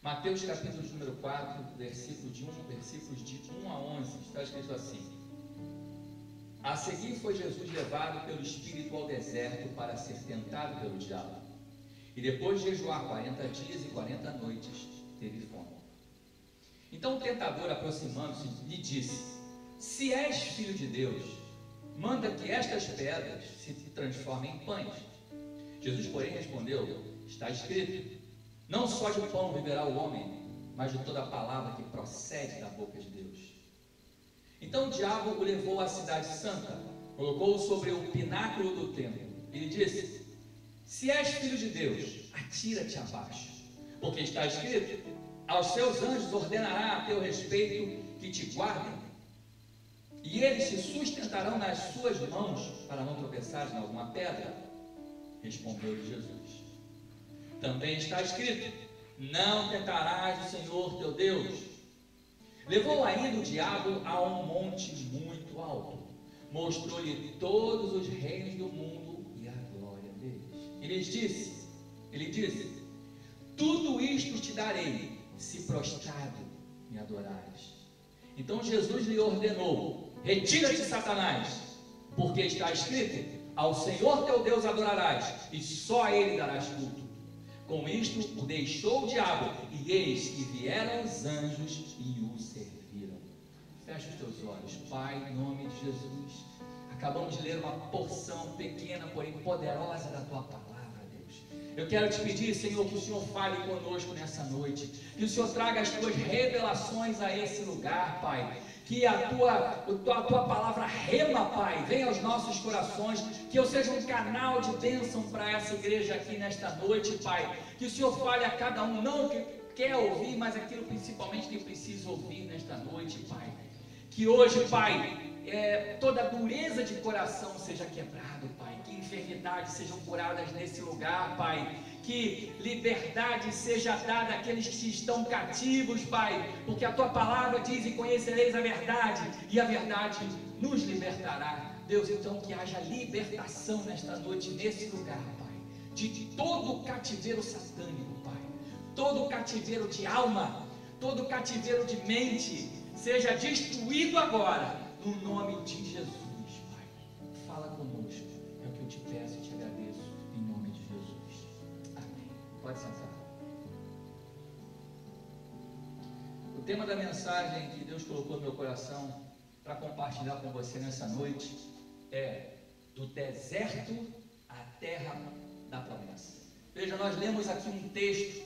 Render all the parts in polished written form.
Mateus capítulo número 4, versículos de 1 a 11, está escrito assim: A seguir foi Jesus levado pelo Espírito ao deserto para ser tentado pelo diabo. E depois de jejuar 40 dias e 40 noites, teve fome. Então o tentador, aproximando-se, lhe disse: Se és filho de Deus, manda que estas pedras se transformem em pães. Jesus, porém, respondeu: Está escrito: Não só de pão viverá o homem, mas de toda a palavra que procede da boca de Deus. Então o diabo o levou à cidade santa, colocou-o sobre o pináculo do templo e lhe disse: Se és filho de Deus, atira-te abaixo, porque está escrito: Aos seus anjos ordenará a teu respeito que te guardem, e eles te sustentarão nas suas mãos, para não tropeçares em alguma pedra. Respondeu-lhe Jesus: Também está escrito: Não tentarás o Senhor teu Deus. Levou ainda o diabo a um monte muito alto, mostrou-lhe todos os reinos do mundo e a glória deles. Ele disse: Tudo isto te darei, se prostrado me adorares. Então Jesus lhe ordenou: Retira-te, Satanás, porque está escrito: Ao Senhor teu Deus adorarás, e só a Ele darás culto. Com isto o deixou o diabo, e eis que vieram os anjos e o serviram. Fecha os teus olhos. Pai, em nome de Jesus, acabamos de ler uma porção pequena, porém poderosa da tua palavra, Deus. Eu quero te pedir, Senhor, que o Senhor fale conosco nessa noite, que o Senhor traga as tuas revelações a esse lugar, Pai. Que a tua palavra rema, Pai, venha aos nossos corações, que eu seja um canal de bênção para essa igreja aqui nesta noite, Pai. Que o Senhor fale a cada um, não o que quer ouvir, mas aquilo principalmente que precisa ouvir nesta noite, Pai. Que hoje, Pai, toda dureza de coração seja quebrado, Pai. Que enfermidades sejam curadas nesse lugar, Pai. Que liberdade seja dada àqueles que estão cativos, Pai, porque a Tua palavra diz: E conhecereis a verdade, e a verdade nos libertará. Deus, então que haja libertação nesta noite, nesse lugar, Pai, de todo o cativeiro satânico, Pai, todo o cativeiro de alma, todo o cativeiro de mente, seja destruído agora, no nome de Jesus, Pai. Fala conosco, é o que eu te peço e te agradeço, em nome de Jesus. Amém. Pode sentar. O tema da mensagem que Deus colocou no meu coração para compartilhar com você nessa noite é: do deserto à terra da promessa. Veja, nós lemos aqui um texto,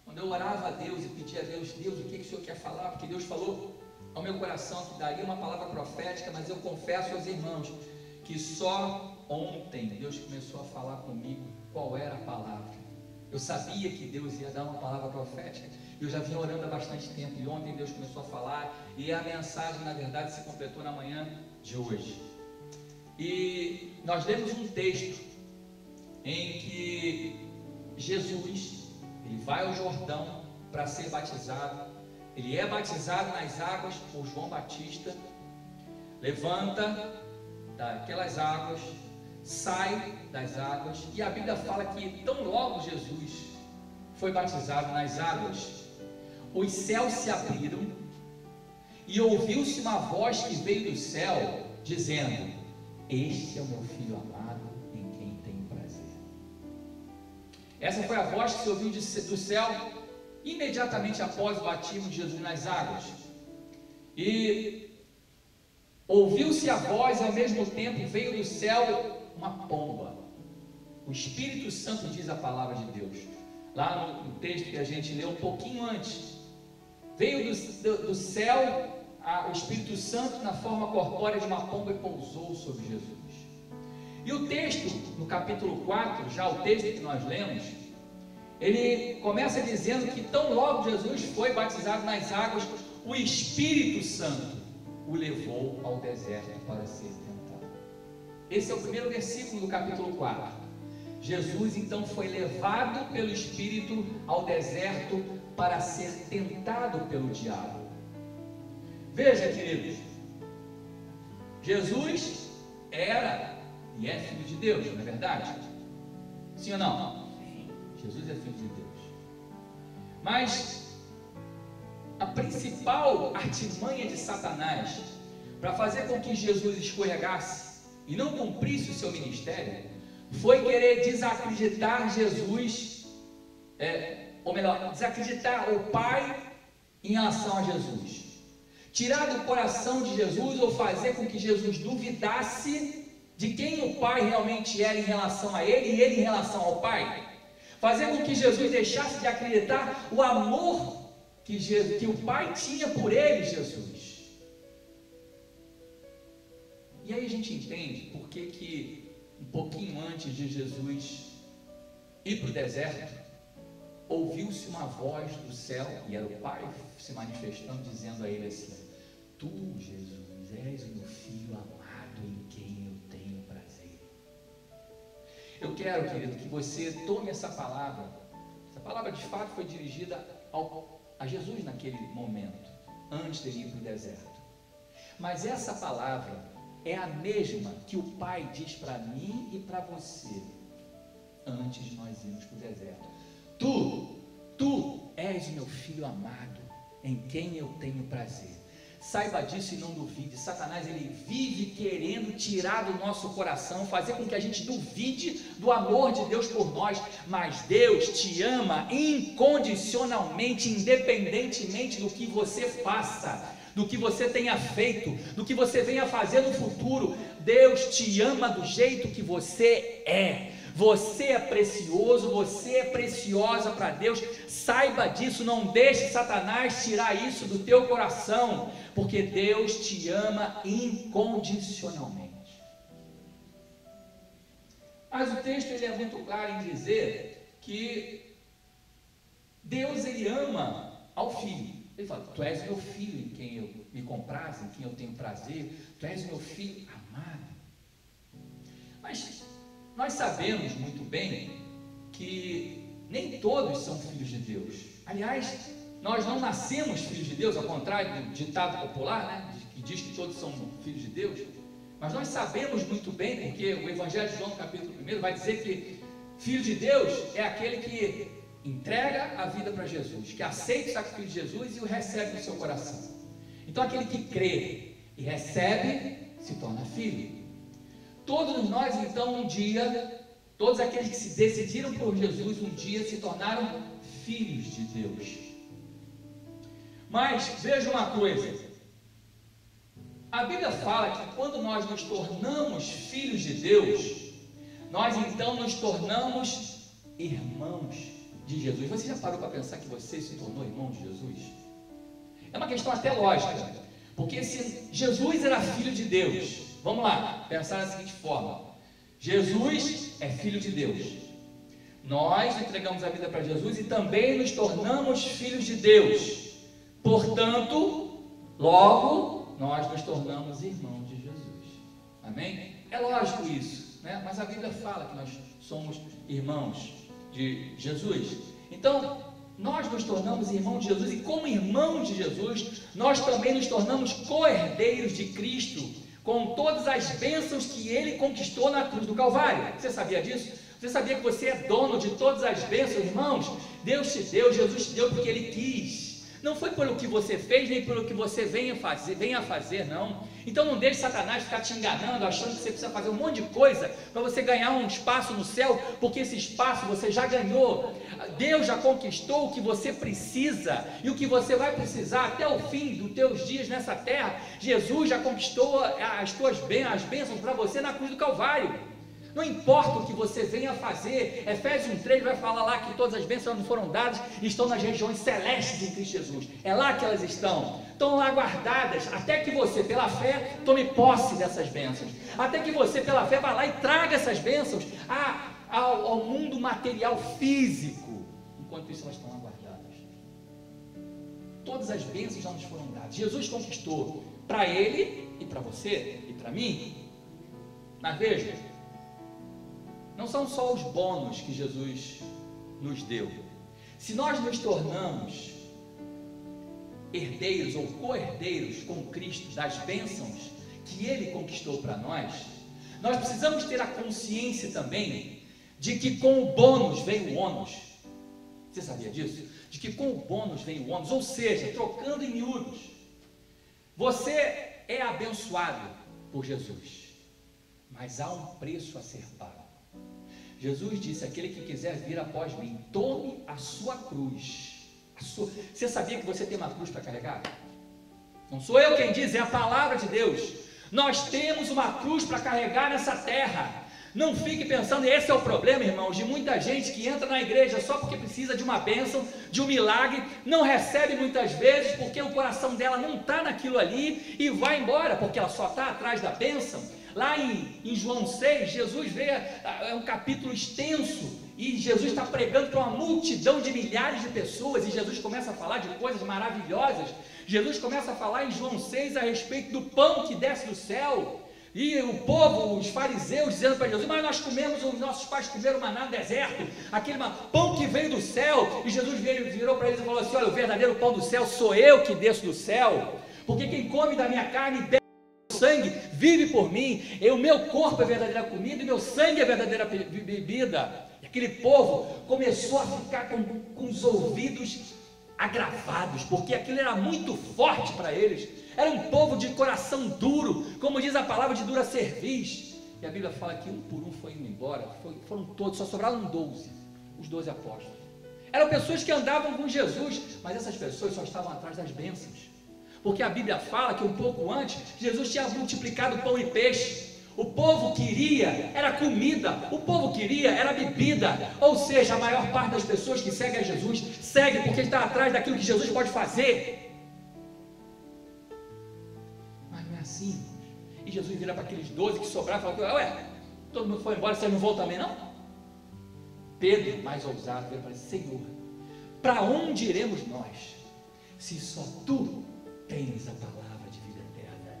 quando eu orava a Deus e pedia a Deus: Deus, o que o Senhor quer falar? Porque Deus falou ao meu coração que daria uma palavra profética, mas eu confesso aos irmãos que só ontem Deus começou a falar comigo qual era a palavra. Eu sabia que Deus ia dar uma palavra profética, eu já vinha orando há bastante tempo, e ontem Deus começou a falar, e a mensagem na verdade se completou na manhã de hoje. E nós lemos um texto em que Jesus, ele vai ao Jordão para ser batizado. Ele é batizado nas águas por João Batista, levanta daquelas águas, sai das águas, e a Bíblia fala que tão logo Jesus foi batizado nas águas, os céus se abriram e ouviu-se uma voz que veio do céu, dizendo: Este é o meu Filho amado, em quem tenho prazer. Essa foi a voz que se ouviu do céu imediatamente após o batismo de Jesus nas águas. E ouviu-se a voz, e ao mesmo tempo veio do céu uma pomba. O Espírito Santo diz a palavra de Deus, lá no texto que a gente leu um pouquinho antes. Veio do céu o Espírito Santo na forma corpórea de uma pomba e pousou sobre Jesus. E o texto, no capítulo 4, já o texto que nós lemos, ele começa dizendo que tão logo Jesus foi batizado nas águas, o Espírito Santo o levou ao deserto para ser tentado. Esse é o primeiro versículo do capítulo 4. Jesus então foi levado pelo Espírito ao deserto para ser tentado pelo diabo. Veja, queridos, Jesus era e é Filho de Deus, não é verdade? Sim ou não? Jesus é Filho de Deus. Mas a principal artimanha de Satanás para fazer com que Jesus escorregasse e não cumprisse o seu ministério foi querer desacreditar Jesus, ou melhor, desacreditar o Pai em relação a Jesus, tirar do coração de Jesus ou fazer com que Jesus duvidasse de quem o Pai realmente era em relação a ele e ele em relação ao Pai, fazer com que Jesus deixasse de acreditar o amor que o Pai tinha por ele, Jesus. E aí a gente entende por que um pouquinho antes de Jesus ir para o deserto, ouviu-se uma voz do céu, e era o Pai se manifestando, dizendo a ele assim: tu, Jesus, és o meu Filho amado, em quem eu tenho prazer. Eu quero, querido, que você tome essa palavra de fato foi dirigida a Jesus naquele momento, antes de ir para o deserto, mas essa palavra é a mesma que o Pai diz para mim e para você, antes de nós irmos para o deserto: tu és o meu Filho amado, em quem eu tenho prazer. Saiba disso e não duvide. Satanás, ele vive querendo tirar do nosso coração, fazer com que a gente duvide do amor de Deus por nós, mas Deus te ama incondicionalmente, independentemente do que você faça, do que você tenha feito, do que você venha fazer no futuro. Deus te ama do jeito que você é. Você é precioso, você é preciosa para Deus. Saiba disso, não deixe Satanás tirar isso do teu coração, porque Deus te ama incondicionalmente. Mas o texto ele é muito claro em dizer que Deus, ele ama ao Filho. Ele fala: tu és meu Filho em quem eu me comprazo, em quem eu tenho prazer, tu és meu Filho amado. Mas nós sabemos muito bem que nem todos são filhos de Deus. Aliás, nós não nascemos filhos de Deus, ao contrário do ditado popular, né, que diz que todos são filhos de Deus. Mas nós sabemos muito bem, porque o Evangelho de João, capítulo 1, vai dizer que filho de Deus é aquele que entrega a vida para Jesus, que aceita o sacrifício de Jesus e o recebe no seu coração. Então aquele que crê e recebe se torna filho. Todos nós, então, um dia, todos aqueles que se decidiram por Jesus, um dia se tornaram filhos de Deus. Mas, veja uma coisa, a Bíblia fala que quando nós nos tornamos filhos de Deus, nós então nos tornamos irmãos de Jesus. Você já parou para pensar que você se tornou irmão de Jesus? É uma questão até lógica, porque se Jesus era filho de Deus, vamos lá, pensar da seguinte forma: Jesus é filho de Deus, nós entregamos a vida para Jesus e também nos tornamos filhos de Deus, portanto, logo, nós nos tornamos irmãos de Jesus, amém? É lógico isso, né? Mas a Bíblia fala que nós somos irmãos de Jesus. Então, nós nos tornamos irmãos de Jesus, e como irmãos de Jesus, nós também nos tornamos co-herdeiros de Cristo, com todas as bênçãos que Ele conquistou na cruz do Calvário. Você sabia disso? Você sabia que você é dono de todas as bênçãos, irmãos? Deus te deu, Jesus te deu porque Ele quis. Não foi pelo que você fez, nem pelo que você venha a fazer, não. Então não deixe Satanás ficar te enganando, achando que você precisa fazer um monte de coisa para você ganhar um espaço no céu, porque esse espaço você já ganhou. Deus já conquistou o que você precisa e o que você vai precisar até o fim dos teus dias nessa terra. Jesus já conquistou as bênçãos para você na cruz do Calvário. Não importa o que você venha fazer, Efésios 1:3 vai falar lá que todas as bênçãos não foram dadas e estão nas regiões celestes em Cristo Jesus. É lá que elas estão lá guardadas, até que você, pela fé, tome posse dessas bênçãos. Até que você, pela fé, vá lá e traga essas bênçãos ao mundo material físico. Enquanto isso, elas estão lá guardadas. Todas as bênçãos já nos foram dadas. Jesus conquistou para Ele e para você e para mim. Mas veja, não são só os bônus que Jesus nos deu. Se nós nos tornamos herdeiros ou co-herdeiros com Cristo das bênçãos que Ele conquistou para nós, nós precisamos ter a consciência também de que com o bônus vem o ônus. Você sabia disso? De que com o bônus vem o ônus, ou seja, trocando em miúdos, você é abençoado por Jesus, mas há um preço a ser pago. Jesus disse: aquele que quiser vir após mim, tome a sua cruz. Você sabia que você tem uma cruz para carregar? Não sou eu quem diz, é a palavra de Deus. Nós temos uma cruz para carregar nessa terra. Não fique pensando, e esse é o problema, irmãos, de muita gente que entra na igreja só porque precisa de uma bênção, de um milagre, não recebe muitas vezes porque o coração dela não está naquilo ali e vai embora, porque ela só está atrás da bênção. Lá em João 6, Jesus vê, é um capítulo extenso, e Jesus está pregando para uma multidão de milhares de pessoas, e Jesus começa a falar de coisas maravilhosas. Jesus começa a falar em João 6 a respeito do pão que desce do céu, e o povo, os fariseus, dizendo para Jesus: mas nós comemos, os nossos pais comeram maná no deserto, aquele pão que veio do céu. E Jesus virou para eles e falou assim: olha, o verdadeiro pão do céu sou eu que desço do céu, porque quem come da minha carne e bebe do meu sangue, vive por mim. O meu corpo é verdadeira comida e meu sangue é verdadeira bebida. E aquele povo começou a ficar com os ouvidos agravados, porque aquilo era muito forte para eles. Era um povo de coração duro, como diz a palavra, de dura cerviz. E a Bíblia fala que um por um foi indo embora, foram todos, só sobraram 12, os 12 apóstolos. Eram pessoas que andavam com Jesus, mas essas pessoas só estavam atrás das bênçãos, porque a Bíblia fala que um pouco antes, Jesus tinha multiplicado pão e peixe. O povo queria, era comida, o povo queria, era bebida. Ou seja, a maior parte das pessoas que seguem a Jesus, segue porque está atrás daquilo que Jesus pode fazer. Assim, e Jesus vira para aqueles 12 que sobraram e fala: ué, todo mundo foi embora, vocês não vão também não? Pedro, mais ousado, vira para ele: Senhor, para onde iremos nós, se só tu tens a palavra de vida eterna?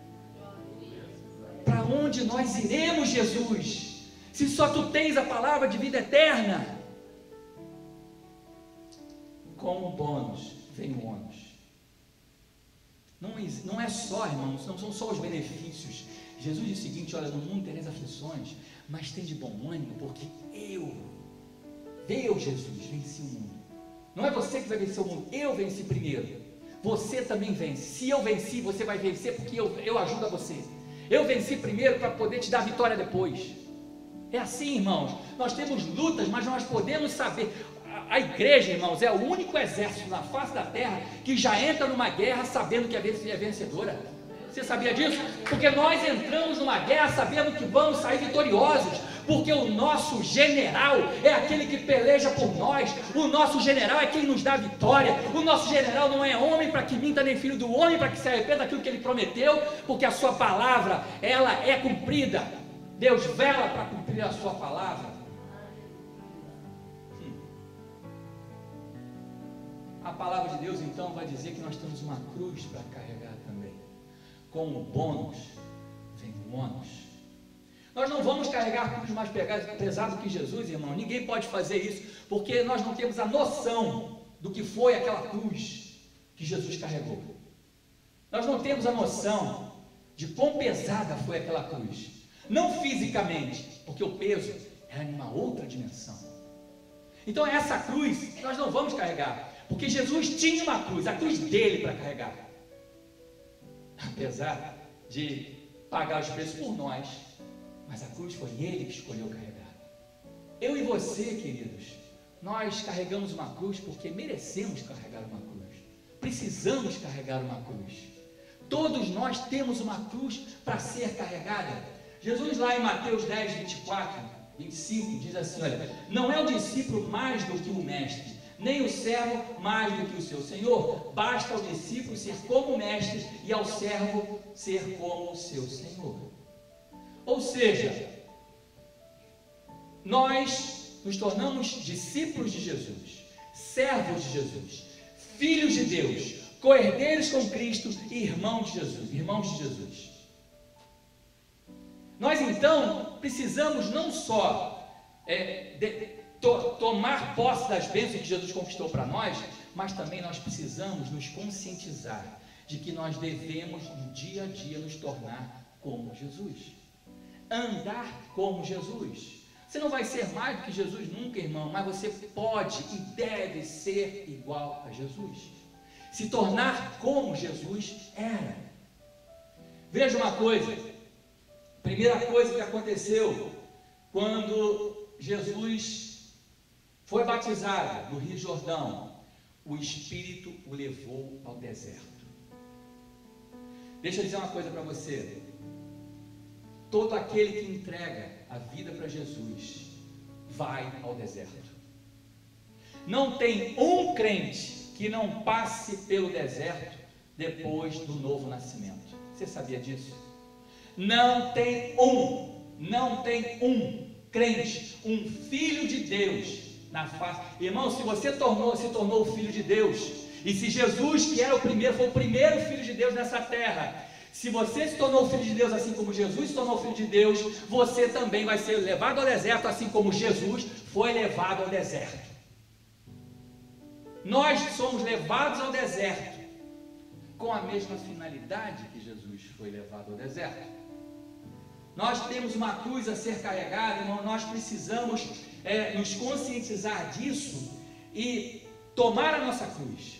Para onde nós iremos, Jesus, se só tu tens a palavra de vida eterna? Com o bônus vem o ônus. Não é só, irmãos, não são só os benefícios. Jesus diz o seguinte: olha, no mundo tereis aflições, mas tem de bom ânimo, porque eu, Jesus, venci o mundo. Não é você que vai vencer o mundo, eu venci primeiro. Você também vence. Se eu venci, você vai vencer, porque eu ajudo a você. Eu venci primeiro para poder te dar vitória depois. É assim, irmãos, nós temos lutas, mas nós podemos saber. A igreja, irmãos, é o único exército na face da terra que já entra numa guerra sabendo que é vencedora. Você sabia disso? Porque nós entramos numa guerra sabendo que vamos sair vitoriosos, porque o nosso general é aquele que peleja por nós. O nosso general é quem nos dá vitória. O nosso general não é homem para que minta, nem filho do homem para que se arrependa daquilo que ele prometeu, porque a sua palavra, ela é cumprida. Deus vela para cumprir a sua palavra. A palavra de Deus então vai dizer que nós temos uma cruz para carregar também. Com o bônus vem o ônus. Nós não vamos carregar cruz mais pesado que Jesus, irmão. Ninguém pode fazer isso, porque nós não temos a noção do que foi aquela cruz que Jesus carregou. Nós não temos a noção de quão pesada foi aquela cruz. Não fisicamente, porque o peso era em uma outra dimensão. Então essa cruz nós não vamos carregar, porque Jesus tinha uma cruz, a cruz dele para carregar. Apesar de pagar os preços por nós, mas a cruz foi ele que escolheu carregar. Eu e você, queridos, nós carregamos uma cruz porque merecemos carregar uma cruz. Precisamos carregar uma cruz. Todos nós temos uma cruz para ser carregada. Jesus lá em Mateus 10, 24, 25, diz assim: olha, não é o discípulo mais do que o mestre, nem o servo mais do que o seu senhor. Basta ao discípulo ser como o mestre e ao servo ser como o seu senhor. Ou seja, nós nos tornamos discípulos de Jesus, servos de Jesus, filhos de Deus, co-herdeiros com Cristo e irmãos de Jesus. Nós então precisamos não só tomar posse das bênçãos que Jesus conquistou para nós, mas também nós precisamos nos conscientizar de que nós devemos no dia a dia nos tornar como Jesus, andar como Jesus. Você não vai ser mais do que Jesus nunca, irmão, mas você pode e deve ser igual a Jesus. Se tornar como Jesus era. Veja uma coisa. Primeira coisa que aconteceu quando Jesus foi batizado no Rio Jordão, o Espírito o levou ao deserto. Deixa eu dizer uma coisa para você. Todo aquele que entrega a vida para Jesus vai ao deserto. Não tem um crente que não passe pelo deserto depois do novo nascimento. Você sabia disso? Não tem um crente, um filho de Deus na face. Irmão, se você se tornou o filho de Deus, e se Jesus, que era o primeiro, foi o primeiro filho de Deus nessa terra, se você se tornou filho de Deus assim como Jesus se tornou filho de Deus, você também vai ser levado ao deserto assim como Jesus foi levado ao deserto. Nós somos levados ao deserto com a mesma finalidade que Jesus foi levado ao deserto. Nós temos uma cruz a ser carregada, irmão, nós precisamos nos conscientizar disso e tomar a nossa cruz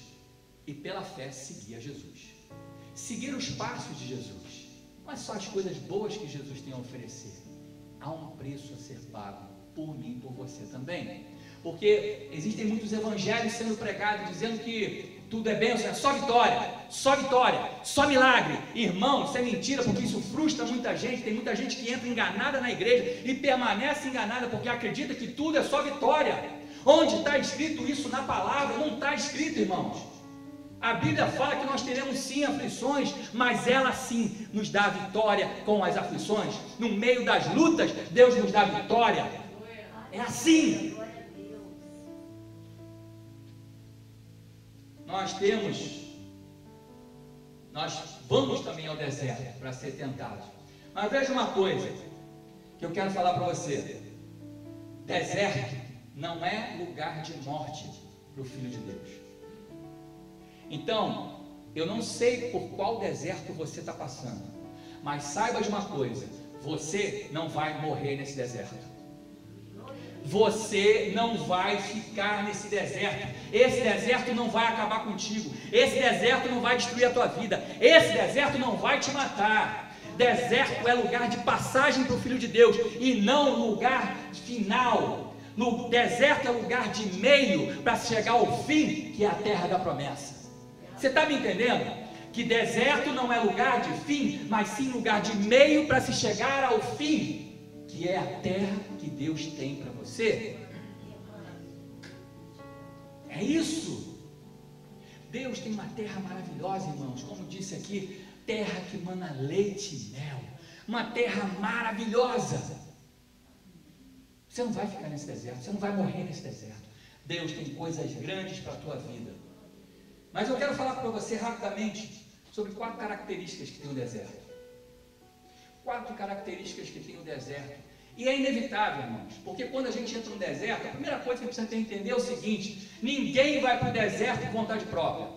e pela fé seguir a Jesus. Seguir os passos de Jesus. Não é só as coisas boas que Jesus tem a oferecer. Há um preço a ser pago por mim e por você também. Porque existem muitos evangelhos sendo pregados dizendo que tudo é bênção, é só vitória, só milagre. Irmão, isso é mentira, porque isso frustra muita gente. Tem muita gente que entra enganada na igreja e permanece enganada porque acredita que tudo é só vitória. Onde está escrito isso na palavra? Não está escrito, irmãos. A Bíblia fala que nós teremos sim aflições, mas ela sim nos dá vitória com as aflições. No meio das lutas, Deus nos dá vitória. É assim. Nós vamos também ao deserto para ser tentados. Mas veja uma coisa que eu quero falar para você. Deserto não é lugar de morte para o Filho de Deus. Então, eu não sei por qual deserto você está passando, mas saiba de uma coisa: você não vai morrer nesse deserto. Você não vai ficar nesse deserto. Esse deserto não vai acabar contigo. Esse deserto não vai destruir a tua vida. Esse deserto não vai te matar. Deserto é lugar de passagem para o Filho de Deus e não lugar final. No deserto é lugar de meio para chegar ao fim, que é a terra da promessa. Você está me entendendo? Que deserto não é lugar de fim, mas sim lugar de meio para se chegar ao fim, que é a terra que Deus tem para você. É isso. Deus tem uma terra maravilhosa, irmãos, como disse aqui, terra que mana leite e mel, uma terra maravilhosa. Você não vai ficar nesse deserto, você não vai morrer nesse deserto. Deus tem coisas grandes para a tua vida. Mas eu quero falar para você rapidamente sobre 4 características que tem o deserto. 4 características que tem o deserto. E é inevitável, irmãos, porque quando a gente entra no deserto, a primeira coisa que a gente precisa entender é o seguinte: ninguém vai para o deserto por vontade própria.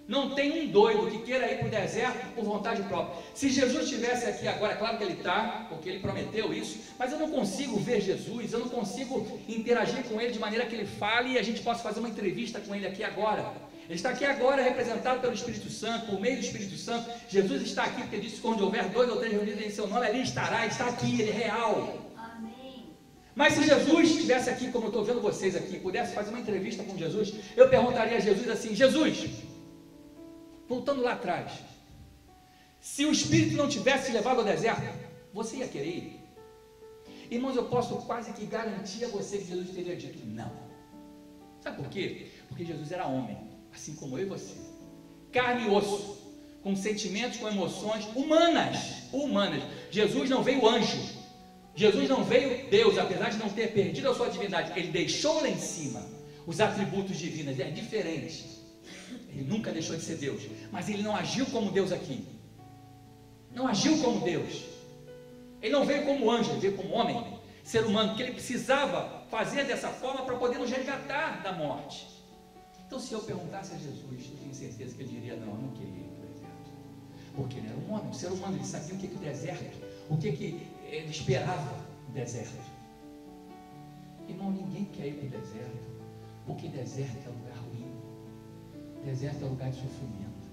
Não tem um doido que queira ir para o deserto por vontade própria. Se Jesus estivesse aqui agora, claro que ele está, porque ele prometeu isso, mas eu não consigo ver Jesus, eu não consigo interagir com ele de maneira que ele fale e a gente possa fazer uma entrevista com ele aqui agora. Ele está aqui agora representado pelo Espírito Santo, por meio do Espírito Santo. Jesus está aqui porque disse que onde houver 2 ou 3 reunidos em seu nome, ali estará, está aqui, ele é real. Amém. Mas se Jesus estivesse aqui, como eu estou vendo vocês aqui, pudesse fazer uma entrevista com Jesus, eu perguntaria a Jesus assim: Jesus, voltando lá atrás, se o Espírito não tivesse levado ao deserto, você ia querer ir? Irmãos, eu posso quase que garantir a você que Jesus teria dito não. Sabe por quê? Porque Jesus era homem, assim como eu e você, carne e osso, com sentimentos, com emoções humanas. Jesus não veio anjo, Jesus não veio Deus, apesar de não ter perdido a sua divindade. Ele deixou lá em cima os atributos divinos, é diferente. Ele nunca deixou de ser Deus, mas ele não agiu como Deus aqui, não agiu como Deus. Ele não veio como anjo, ele veio como homem, ser humano, porque ele precisava fazer dessa forma para poder nos resgatar da morte. Então, se eu perguntasse a Jesus, eu tenho certeza que ele diria: não, eu não queria ir para o deserto, porque ele era um homem, um ser humano, ele sabia o que é o deserto, o que ele esperava do deserto. quer ir para o deserto, porque deserto é lugar ruim, deserto é lugar de sofrimento,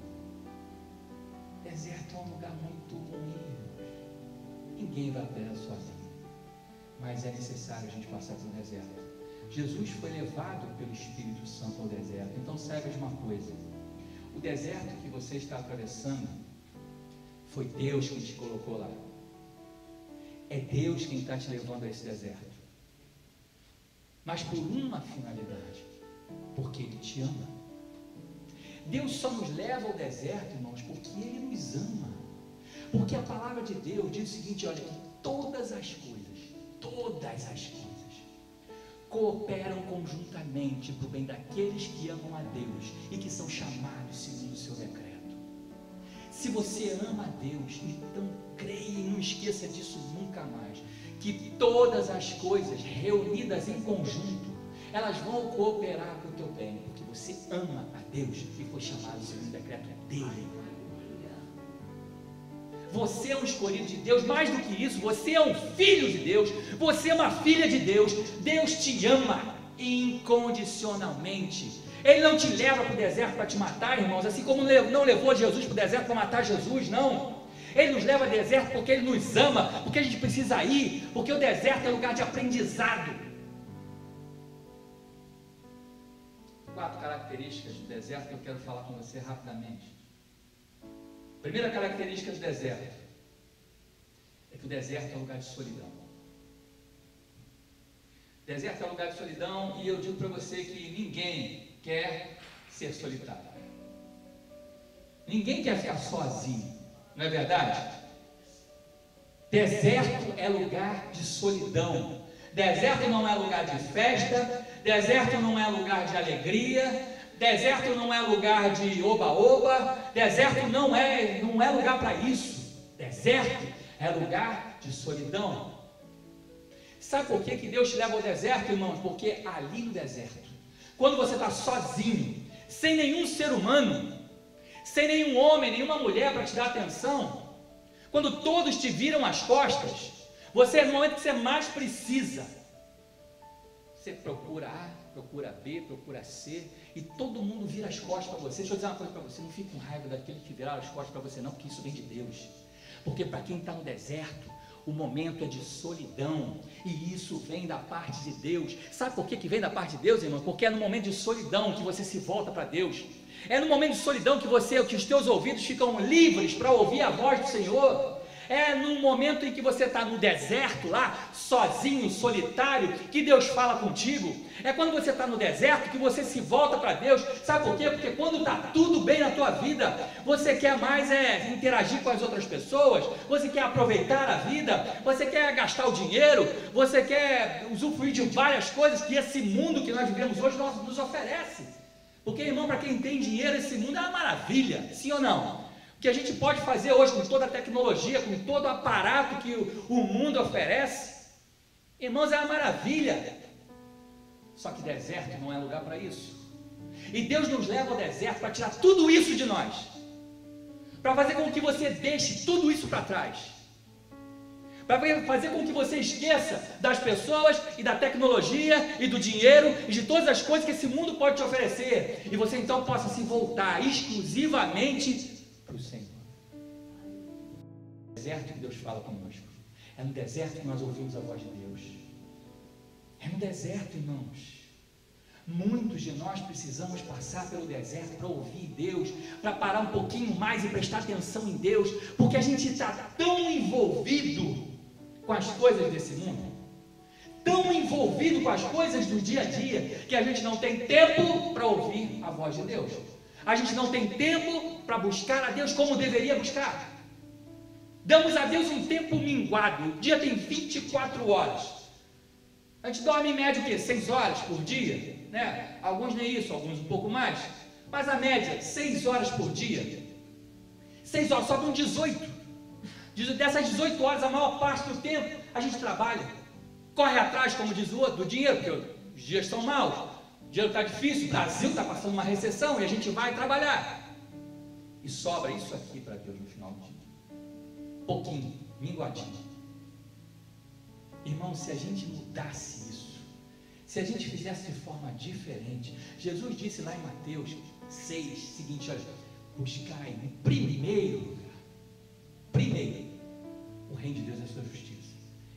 deserto é um lugar muito ruim. Ninguém vai para ela sozinho, mas é necessário a gente passar pelo deserto. Jesus foi levado pelo Espírito Santo ao deserto. Então saiba de uma coisa: o deserto que você está atravessando foi Deus que te colocou lá. É Deus quem está te levando a esse deserto, mas por uma finalidade: porque Ele te ama. Deus só nos leva ao deserto, irmãos, porque Ele nos ama. Porque a palavra de Deus diz o seguinte: olha, que todas as coisas cooperam conjuntamente para o bem daqueles que amam a Deus e que são chamados segundo o seu decreto. Se você ama a Deus, então creia e não esqueça disso nunca mais, que todas as coisas reunidas em conjunto, elas vão cooperar para o teu bem, porque você ama a Deus e foi chamado segundo o decreto dele. Você é um escolhido de Deus. Mais do que isso, você é um filho de Deus, você é uma filha de Deus. Deus te ama incondicionalmente. Ele não te leva para o deserto para te matar, irmãos, assim como não levou Jesus para o deserto para matar Jesus, não. Ele nos leva ao deserto porque Ele nos ama, porque a gente precisa ir, porque o deserto é lugar de aprendizado. 4 características do deserto que eu quero falar com você rapidamente. Primeira característica do deserto é que o deserto é um lugar de solidão. O deserto é um lugar de solidão, e eu digo para você que ninguém quer ser solitário. Ninguém quer ficar sozinho, não é verdade? Deserto é lugar de solidão. Deserto não é lugar de festa, deserto não é lugar de alegria, deserto não é lugar de oba-oba, deserto não é lugar para isso. Deserto é lugar de solidão. Sabe por que Deus te leva ao deserto, irmãos? Porque ali no deserto, quando você está sozinho, sem nenhum ser humano, sem nenhum homem, nenhuma mulher para te dar atenção, quando todos te viram as costas, você, no momento que você mais precisa, você procura A, procura B, procura C, e todo mundo vira as costas para você. Deixa eu dizer uma coisa para você: não fique com raiva daquele que viraram as costas para você, não, porque isso vem de Deus. Porque para quem está no deserto, o momento é de solidão, e isso vem da parte de Deus. Sabe por que vem da parte de Deus, irmão? Porque é no momento de solidão que você se volta para Deus. É no momento de solidão que os teus ouvidos ficam livres para ouvir a voz do Senhor. É no momento em que você está no deserto lá, sozinho, solitário, que Deus fala contigo. É quando você está no deserto que você se volta para Deus. Sabe por quê? Porque quando está tudo bem na tua vida, você quer mais interagir com as outras pessoas, você quer aproveitar a vida, você quer gastar o dinheiro, você quer usufruir de várias coisas que esse mundo que nós vivemos hoje nos oferece. Porque, irmão, para quem tem dinheiro, esse mundo é uma maravilha, sim ou não? O que a gente pode fazer hoje com toda a tecnologia, com todo o aparato que o mundo oferece, irmãos, é uma maravilha. Só que deserto não é lugar para isso. E Deus nos leva ao deserto para tirar tudo isso de nós, para fazer com que você deixe tudo isso para trás, para fazer com que você esqueça das pessoas e da tecnologia e do dinheiro e de todas as coisas que esse mundo pode te oferecer, e você então possa se voltar exclusivamente para o Senhor. É no deserto que Deus fala conosco. É no deserto que nós ouvimos a voz de Deus. É no deserto, irmãos. Muitos de nós precisamos passar pelo deserto para ouvir Deus, para parar um pouquinho mais e prestar atenção em Deus, porque a gente está tão envolvido com as coisas desse mundo, tão envolvido com as coisas do dia a dia, que a gente não tem tempo para ouvir a voz de Deus. A gente não tem tempo para buscar a Deus como deveria buscar. Damos a Deus um tempo minguado. O dia tem 24 horas. A gente dorme em média o quê? 6 horas por dia, né? Alguns nem isso, alguns um pouco mais. Mas a média, 6 horas por dia. 6 horas, sobram 18. Dessas 18 horas, a maior parte do tempo, a gente trabalha. Corre atrás, como diz o outro, do dinheiro, porque os dias estão maus. O dinheiro está difícil, o Brasil está passando uma recessão, e a gente vai trabalhar. E sobra isso aqui para Deus no final do dia. Pouquinho, minguadinho. Irmão, se a gente mudasse isso, se a gente fizesse de forma diferente. Jesus disse lá em Mateus 6, seguinte, olha, buscai em primeiro lugar, o reino de Deus e a sua justiça,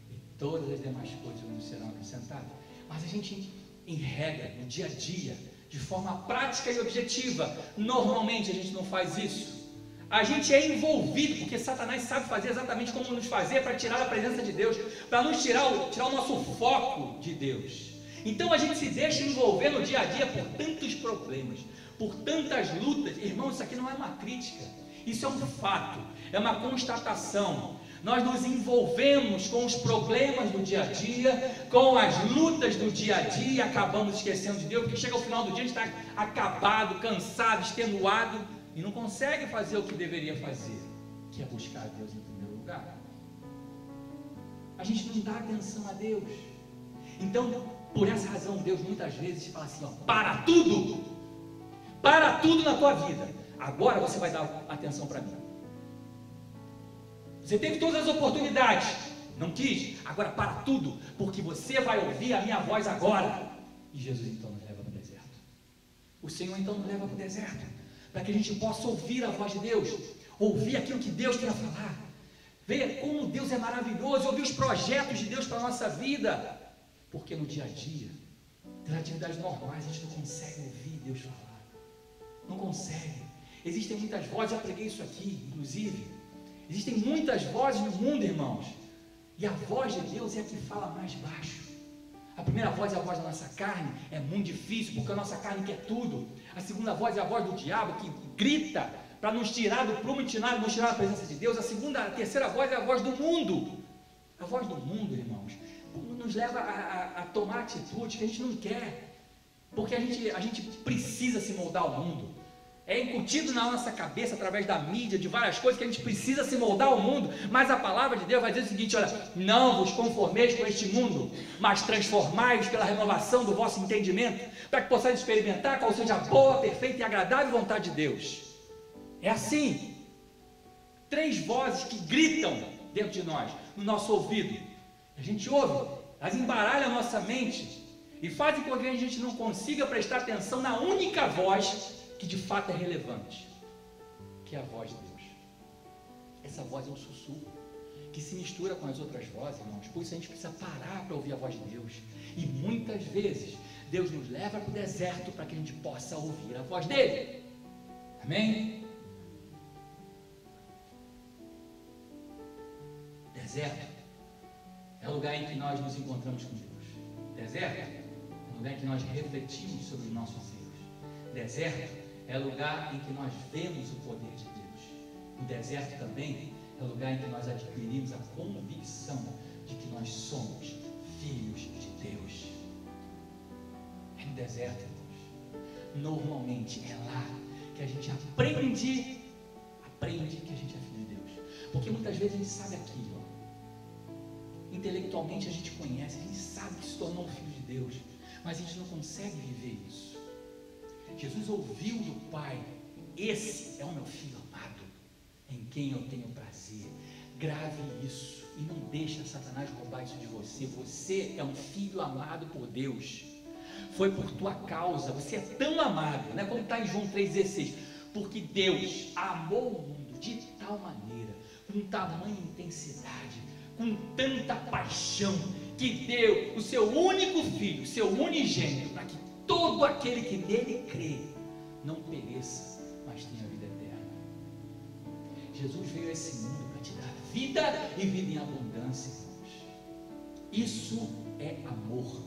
e todas as demais coisas nos serão acrescentadas. Mas a gente, em regra, no dia a dia, de forma prática e objetiva, normalmente a gente não faz isso. A gente é envolvido, porque Satanás sabe fazer exatamente como nos fazer para tirar a presença de Deus, para nos tirar o nosso foco de Deus. Então a gente se deixa envolver no dia a dia por tantos problemas, por tantas lutas. Irmão, isso aqui não é uma crítica, isso é um fato, é uma constatação. Nós nos envolvemos com os problemas do dia a dia, com as lutas do dia a dia, e acabamos esquecendo de Deus, porque chega ao final do dia a gente está acabado, cansado, extenuado, e não consegue fazer o que deveria fazer, que é buscar a Deus em primeiro lugar. A gente não dá atenção a Deus. Então, por essa razão, Deus muitas vezes fala assim, ó, para tudo na tua vida, agora você vai dar atenção para mim. Você teve todas as oportunidades, não quis, agora para tudo, porque você vai ouvir a minha voz agora. E Jesus então nos leva para o deserto. O Senhor então nos leva para o deserto, para que a gente possa ouvir a voz de Deus, ouvir aquilo que Deus tem a falar, ver como Deus é maravilhoso, ouvir os projetos de Deus para a nossa vida, porque no dia a dia, nas atividades normais, a gente não consegue ouvir Deus falar, não consegue. Existem muitas vozes, já preguei isso aqui, inclusive, existem muitas vozes no mundo, irmãos, e a voz de Deus é a que fala mais baixo. A primeira voz é a voz da nossa carne, é muito difícil, porque a nossa carne quer tudo. A segunda voz é a voz do diabo, que grita para nos tirar do prumo e nos tirar da presença de Deus. A terceira voz é a voz do mundo. A voz do mundo, irmãos, nos leva a tomar atitude que a gente não quer, porque a gente precisa se moldar ao mundo. É incutido na nossa cabeça, através da mídia, de várias coisas, que a gente precisa se moldar ao mundo, mas a palavra de Deus vai dizer o seguinte, olha, não vos conformeis com este mundo, mas transformai-vos pela renovação do vosso entendimento, para que possais experimentar qual seja a boa, perfeita e agradável vontade de Deus. É assim, 3 vozes que gritam dentro de nós, no nosso ouvido, a gente ouve, elas embaralham a nossa mente, e fazem com que a gente não consiga prestar atenção na única voz que de fato é relevante, que é a voz de Deus. Essa voz é um sussurro, que se mistura com as outras vozes, irmãos. Por isso a gente precisa parar para ouvir a voz de Deus, e muitas vezes Deus nos leva para o deserto para que a gente possa ouvir a voz dele. Amém? Deserto é o lugar em que nós nos encontramos com Deus. Deserto é o lugar em que nós refletimos sobre os nossos erros. Deserto é o lugar em que nós vemos o poder de Deus. O deserto também é o lugar em que nós adquirimos a convicção de que nós somos filhos de Deus. É no deserto, irmãos. Normalmente é lá que a gente aprende que a gente é filho de Deus. Porque muitas vezes a gente sabe aquilo, ó. Intelectualmente a gente conhece, a gente sabe que se tornou um filho de Deus, mas a gente não consegue viver isso. Jesus ouviu do Pai, esse é o meu filho amado, em quem eu tenho prazer. Grave isso e não deixe Satanás roubar isso de você. Você é um filho amado por Deus, foi por tua causa, você é tão amado, né? Como está em João 3,16, porque Deus amou o mundo de tal maneira, com tamanha intensidade, com tanta paixão, que deu o seu único filho, o seu unigênito, para que todo aquele que nele crê não pereça, mas tenha vida eterna. Jesus veio a esse mundo para te dar vida e vida em abundância, irmãos. Isso é amor.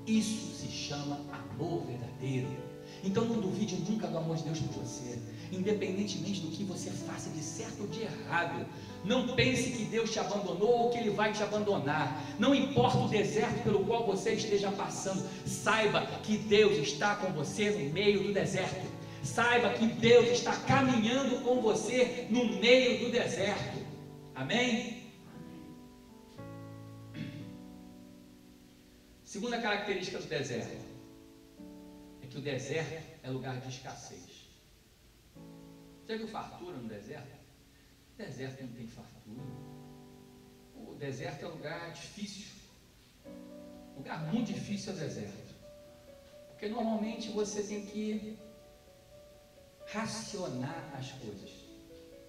Isso se chama amor verdadeiro. Então não duvide nunca do amor de Deus por você, independentemente do que você faça de certo ou de errado. Não pense que Deus te abandonou ou que Ele vai te abandonar. Não importa o deserto pelo qual você esteja passando, saiba que Deus está com você no meio do deserto. Saiba que Deus está caminhando com você no meio do deserto. Amém? Segunda característica do deserto é que o deserto é lugar de escassez. Já viu fartura no deserto? O deserto não tem fartura. O deserto é um lugar difícil. Um lugar muito difícil é o deserto. Porque normalmente você tem que racionar as coisas,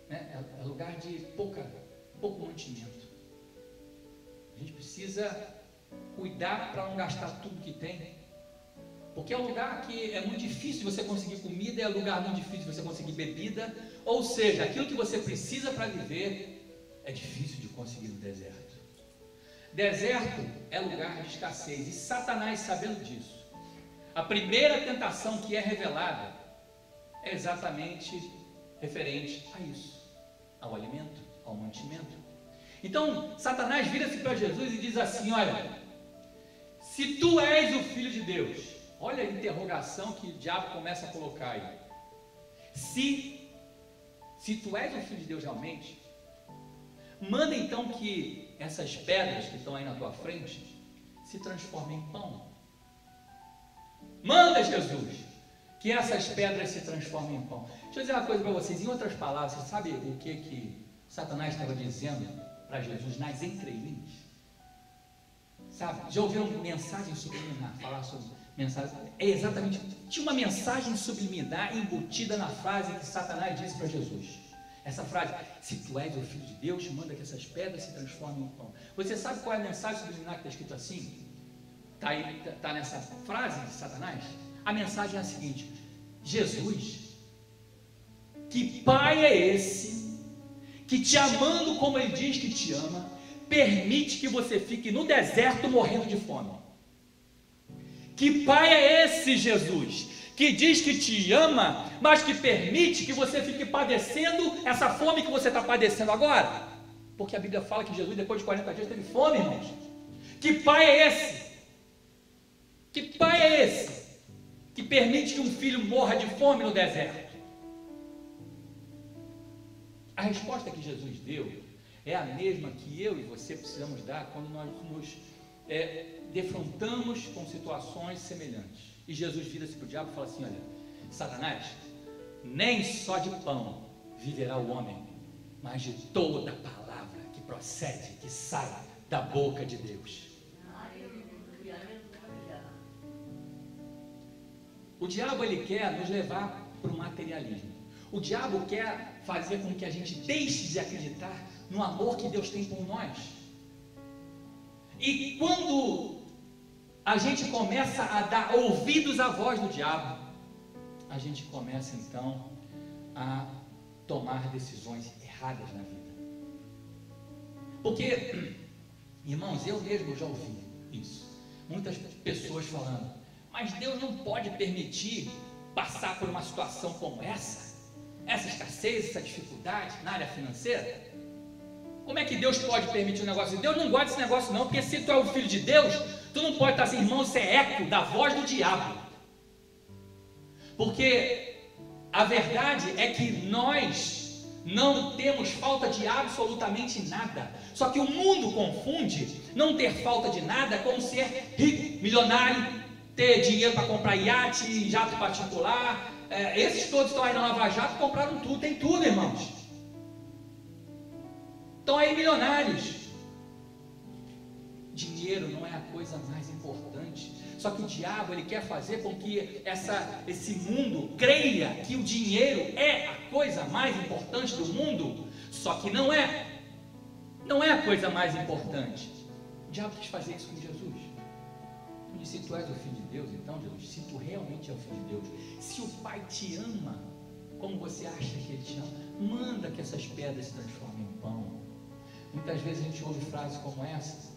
né? É lugar de pouco mantimento. A gente precisa cuidar para não gastar tudo que tem, porque é um lugar que é muito difícil você conseguir comida, é um lugar muito difícil você conseguir bebida, ou seja, aquilo que você precisa para viver é difícil de conseguir no deserto. Deserto é lugar de escassez, e Satanás, sabendo disso, a primeira tentação que é revelada é exatamente referente a isso, ao alimento, ao mantimento. Então Satanás vira-se para Jesus e diz assim: olha, se tu és o Filho de Deus, olha a interrogação que o diabo começa a colocar aí. Se tu és o Filho de Deus realmente, manda então que essas pedras que estão aí na tua frente se transformem em pão. Manda, Jesus, que essas pedras se transformem em pão. Deixa eu dizer uma coisa para vocês, em outras palavras, você sabe o que Satanás estava dizendo para Jesus nas entrelinhas? Sabe, já ouviram mensagem subliminar, falar sobre mensagem? É exatamente, tinha uma mensagem subliminar embutida na frase que Satanás disse para Jesus. Essa frase: se tu és o Filho de Deus, manda que essas pedras se transformem em pão. Você sabe qual é a mensagem subliminar que está escrito assim? Está nessa frase de Satanás? A mensagem é a seguinte: Jesus, que Pai é esse que, te amando como Ele diz que te ama, permite que você fique no deserto morrendo de fome? Que Pai é esse, Jesus, que diz que te ama, mas que permite que você fique padecendo essa fome que você está padecendo agora? Porque a Bíblia fala que Jesus, depois de 40 dias, teve fome, irmãos. Que Pai é esse? Que Pai é esse que permite que um filho morra de fome no deserto? A resposta que Jesus deu é a mesma que eu e você precisamos dar quando nós nos defrontamos com situações semelhantes. E Jesus vira-se para o diabo e fala assim: olha, Satanás, nem só de pão viverá o homem, mas de toda palavra que procede, que sai da boca de Deus. O diabo, ele quer nos levar para o materialismo. O diabo quer fazer com que a gente deixe de acreditar no amor que Deus tem por nós. E quando a gente começa a dar ouvidos à voz do diabo, a gente começa então a tomar decisões erradas na vida. Porque, irmãos, eu mesmo já ouvi isso. Muitas pessoas falando: mas Deus não pode permitir passar por uma situação como essa escassez, essa dificuldade na área financeira. Como é que Deus pode permitir um negócio? Deus não gosta desse negócio não, porque se tu é o Filho de Deus, tu não pode estar assim, irmão, isso é eco da voz do diabo. Porque a verdade é que nós não temos falta de absolutamente nada. Só que o mundo confunde não ter falta de nada com ser rico, milionário, ter dinheiro para comprar iate, jato particular. Esses todos estão aí na Lava Jato, compraram tudo, tem tudo, irmãos. Estão aí milionários. Dinheiro não é a coisa mais importante. Só que o diabo, ele quer fazer com que esse mundo creia que o dinheiro é a coisa mais importante do mundo. Só que não é a coisa mais importante. O diabo quis fazer isso com Jesus. E se tu és o Filho de Deus, então, Jesus, se tu realmente é o Filho de Deus, se o Pai te ama como você acha que Ele te ama, manda que essas pedras se transformem em pão. Muitas vezes a gente ouve frases como essa: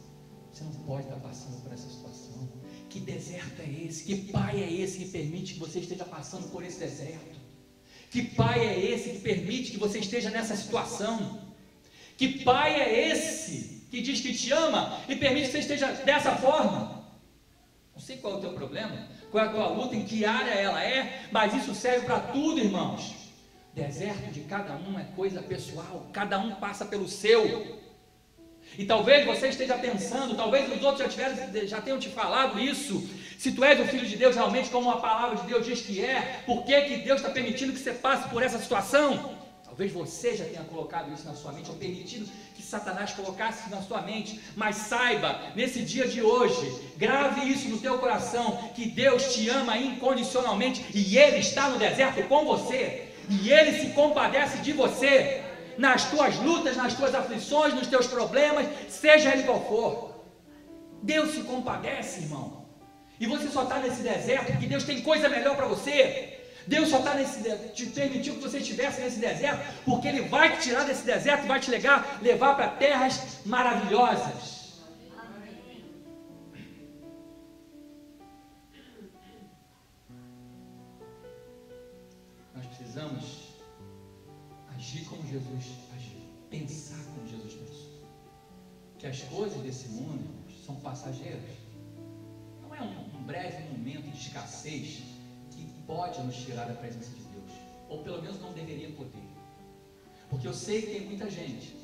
você não pode estar passando por essa situação. Que deserto é esse? Que Pai é esse que permite que você esteja passando por esse deserto? Que Pai é esse que permite que você esteja nessa situação? Que Pai é esse que diz que te ama e permite que você esteja dessa forma? Não sei qual é o teu problema, qual é a tua luta, em que área ela é, mas isso serve para tudo, irmãos. Deserto de cada um é coisa pessoal, cada um passa pelo seu. E talvez você esteja pensando, talvez os outros já tenham te falado isso: se tu és o Filho de Deus realmente, como a palavra de Deus diz que é, por que Deus está permitindo que você passe por essa situação? Talvez você já tenha colocado isso na sua mente, ou permitido que Satanás colocasse isso na sua mente, mas saiba, nesse dia de hoje, grave isso no teu coração, que Deus te ama incondicionalmente, e Ele está no deserto com você, e Ele se compadece de você, nas tuas lutas, nas tuas aflições, nos teus problemas, seja ele qual for. Deus se compadece, irmão, e você só está nesse deserto, porque Deus tem coisa melhor para você. Deus só está te permitiu que você estivesse nesse deserto, porque Ele vai te tirar desse deserto e vai te levar para terras maravilhosas. Nós precisamos agir como Jesus agiu, pensar como Jesus pensou, que as coisas desse mundo são passageiras. Não é um breve momento de escassez pode nos tirar da presença de Deus, ou pelo menos não deveria poder, porque eu sei que tem muita gente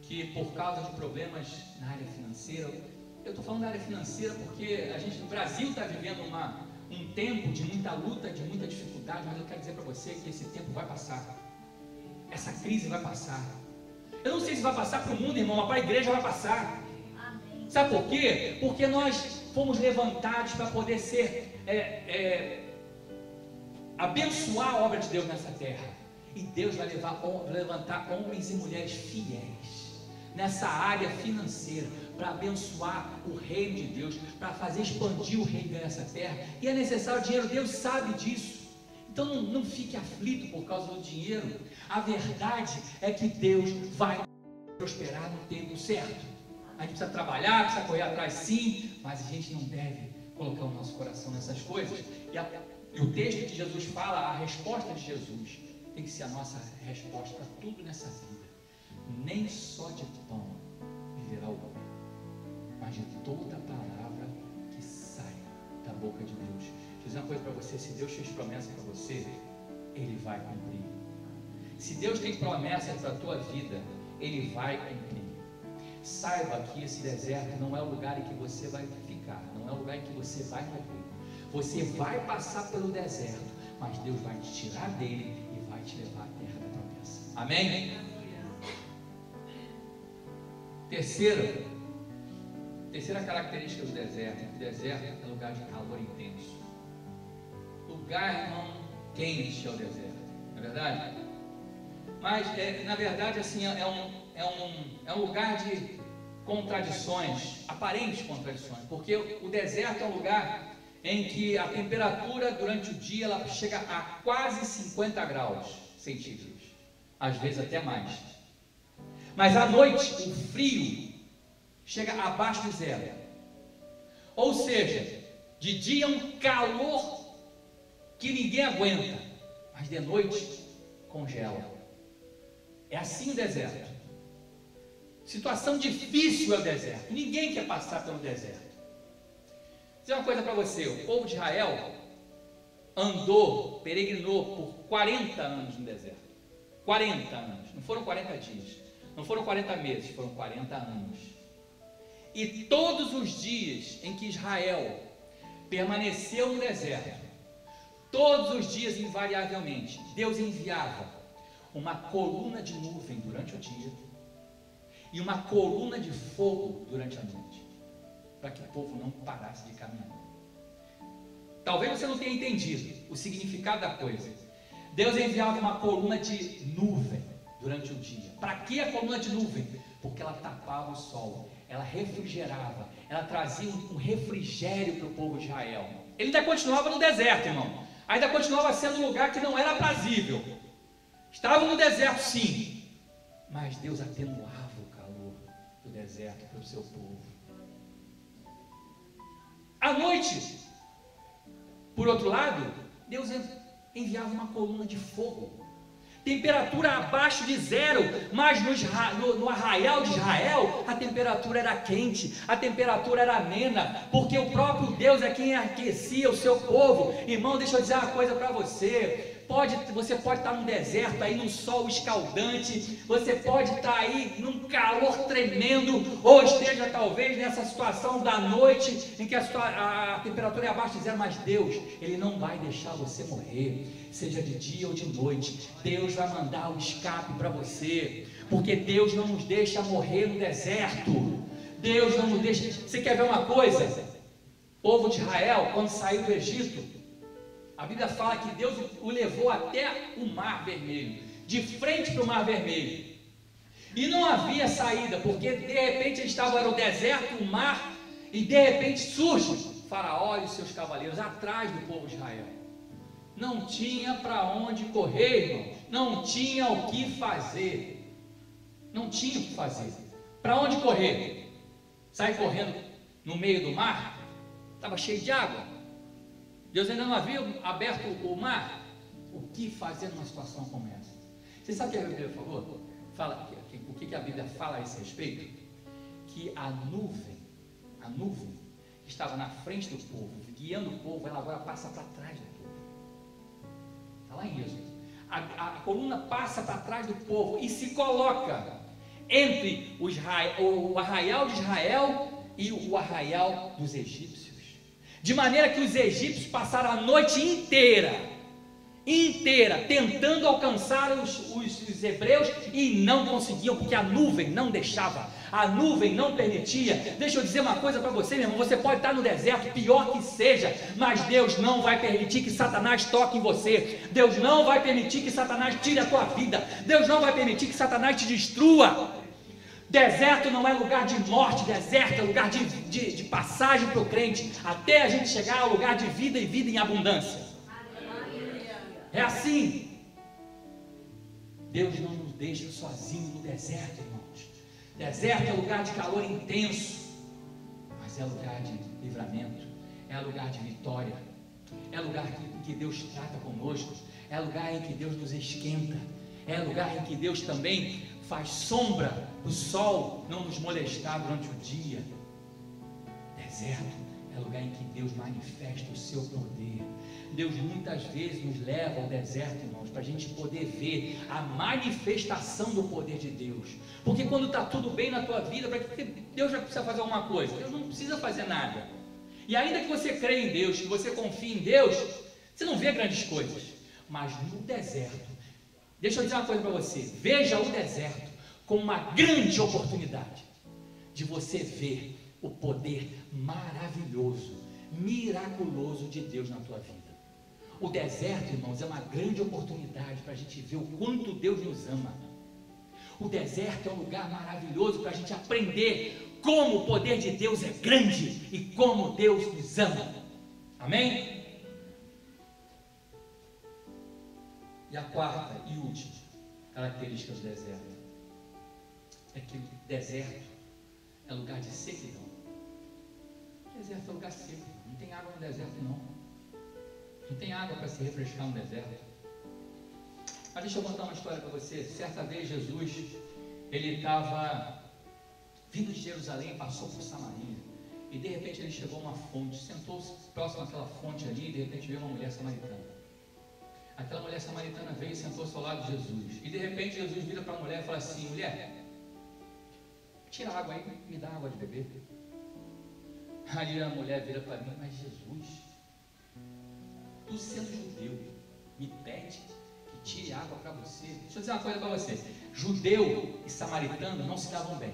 que por causa de problemas na área financeira, eu estou falando da área financeira porque a gente no Brasil está vivendo um tempo de muita luta, de muita dificuldade, mas eu quero dizer para você que esse tempo vai passar, essa crise vai passar. Eu não sei se vai passar para o mundo, irmão, mas para a igreja vai passar. Sabe por quê? Porque nós fomos levantados para poder ser abençoar a obra de Deus nessa terra, e Deus vai levantar homens e mulheres fiéis nessa área financeira para abençoar o reino de Deus, para fazer expandir o reino nessa terra. E é necessário dinheiro, Deus sabe disso. Então não fique aflito por causa do dinheiro. A verdade é que Deus vai prosperar no tempo certo. A gente precisa trabalhar, precisa correr atrás sim, mas a gente não deve colocar o nosso coração nessas coisas. E o texto de Jesus fala, a resposta de Jesus tem que ser a nossa resposta para tudo nessa vida. Nem só de pão viverá o homem, mas de toda a palavra que sai da boca de Deus. Deixa eu dizer uma coisa para você, se Deus fez promessa para você, Ele vai cumprir. Se Deus tem promessa para a tua vida, Ele vai cumprir. Saiba que esse deserto não é o lugar em que você vai ficar, não é o lugar em que você vai morrer. Você vai passar pelo deserto, mas Deus vai te tirar dele e vai te levar à terra da promessa. Amém? Terceira característica do deserto. O deserto é lugar de calor intenso. Lugar, irmão, quente é o deserto, não é verdade? Mas, na verdade, assim, é um lugar de contradições, aparentes contradições, porque o deserto é um lugar em que a temperatura durante o dia ela chega a quase 50 graus centígrados, às vezes até mais. Mas à noite o frio chega abaixo de zero. Ou seja, de dia um calor que ninguém aguenta, mas de noite congela. É assim o deserto. Situação difícil é o deserto. Ninguém quer passar pelo deserto. Vou dizer uma coisa para você, o povo de Israel peregrinou por 40 anos no deserto. 40 anos, não foram 40 dias, não foram 40 meses, foram 40 anos. E todos os dias em que Israel permaneceu no deserto, todos os dias invariavelmente, Deus enviava uma coluna de nuvem durante o dia e uma coluna de fogo durante a noite, para que o povo não parasse de caminhar. Talvez você não tenha entendido o significado da coisa. Deus enviava uma coluna de nuvem durante o dia. Para que a coluna de nuvem? Porque ela tapava o sol, ela refrigerava, ela trazia um refrigério para o povo de Israel. Ele ainda continuava no deserto, irmão. Ainda continuava sendo um lugar que não era aprazível. Estavam no deserto, sim, mas Deus atenuava o calor do deserto para o seu povo. À noite, por outro lado, Deus enviava uma coluna de fogo, temperatura abaixo de zero, mas no arraial de Israel, a temperatura era quente, a temperatura era amena, porque o próprio Deus é quem aquecia o seu povo. Irmão, deixa eu dizer uma coisa para você, você pode estar no deserto, aí num sol escaldante, você pode estar aí num calor tremendo, ou esteja talvez nessa situação da noite, em que a temperatura é abaixo de zero, mas Deus, Ele não vai deixar você morrer, seja de dia ou de noite. Deus vai mandar o escape para você, porque Deus não nos deixa morrer no deserto. Deus não nos deixa. Você quer ver uma coisa? O povo de Israel, quando saiu do Egito, a Bíblia fala que Deus o levou até o Mar Vermelho, de frente para o Mar Vermelho, e não havia saída, porque de repente eles estavam no deserto, o mar, e de repente surge Faraó e os seus cavaleiros atrás do povo de Israel. Não tinha para onde correr, irmãos, não tinha o que fazer, não tinha o que fazer. Para onde correr? Sair correndo no meio do mar? Estava cheio de água. Deus ainda não havia aberto o mar. O que fazer numa situação como essa? Você sabe o que a Bíblia falou? O que a Bíblia fala a esse respeito? Que a nuvem que estava na frente do povo, guiando o povo, ela agora passa para trás do povo. Está lá em Êxodo. A coluna passa para trás do povo e se coloca entre o arraial de Israel e o arraial dos egípcios. De maneira que os egípcios passaram a noite inteira tentando alcançar os hebreus e não conseguiam, porque a nuvem não deixava, a nuvem não permitia. Deixa eu dizer uma coisa para você, meu irmão, você pode estar no deserto, pior que seja, mas Deus não vai permitir que Satanás toque em você, Deus não vai permitir que Satanás tire a tua vida, Deus não vai permitir que Satanás te destrua. Deserto não é lugar de morte, deserto é lugar de passagem para o crente, até a gente chegar ao lugar de vida e vida em abundância. É assim. Deus não nos deixa sozinhos no deserto, irmãos. Deserto é lugar de calor intenso, mas é lugar de livramento, é lugar de vitória, é lugar em que Deus trata conosco, é lugar em que Deus nos esquenta, é lugar em que Deus também faz sombra do sol não nos molestar durante o dia. Deserto é lugar em que Deus manifesta o seu poder. Deus muitas vezes nos leva ao deserto, irmãos, para a gente poder ver a manifestação do poder de Deus. Porque quando está tudo bem na tua vida, para que Deus já precisa fazer alguma coisa? Deus não precisa fazer nada. E ainda que você creia em Deus, que você confie em Deus, você não vê grandes coisas. Mas no deserto, deixa eu dizer uma coisa para você, veja o deserto como uma grande oportunidade de você ver o poder maravilhoso, miraculoso de Deus na tua vida. O deserto, irmãos, é uma grande oportunidade para a gente ver o quanto Deus nos ama. O deserto é um lugar maravilhoso para a gente aprender como o poder de Deus é grande e como Deus nos ama. Amém? E a quarta e última característica do deserto é que o deserto é lugar de sequidão. O deserto é lugar seco, não tem água no deserto não. Não tem água para se refrescar no deserto. Mas deixa eu contar uma história para você. Certa vez Jesus, ele estava vindo de Jerusalém, passou por Samaria, e de repente ele chegou a uma fonte, sentou-se próximo àquela fonte ali, e de repente veio uma mulher samaritana. Aquela mulher samaritana veio e sentou-se ao lado de Jesus, e de repente Jesus vira para a mulher e fala assim: mulher, tira a água aí, me dá água de beber. Aí a mulher vira para mim: mas Jesus, tu sendo judeu, me pede que tire água para você? Deixa eu dizer uma coisa para você: judeu e samaritano não se davam bem,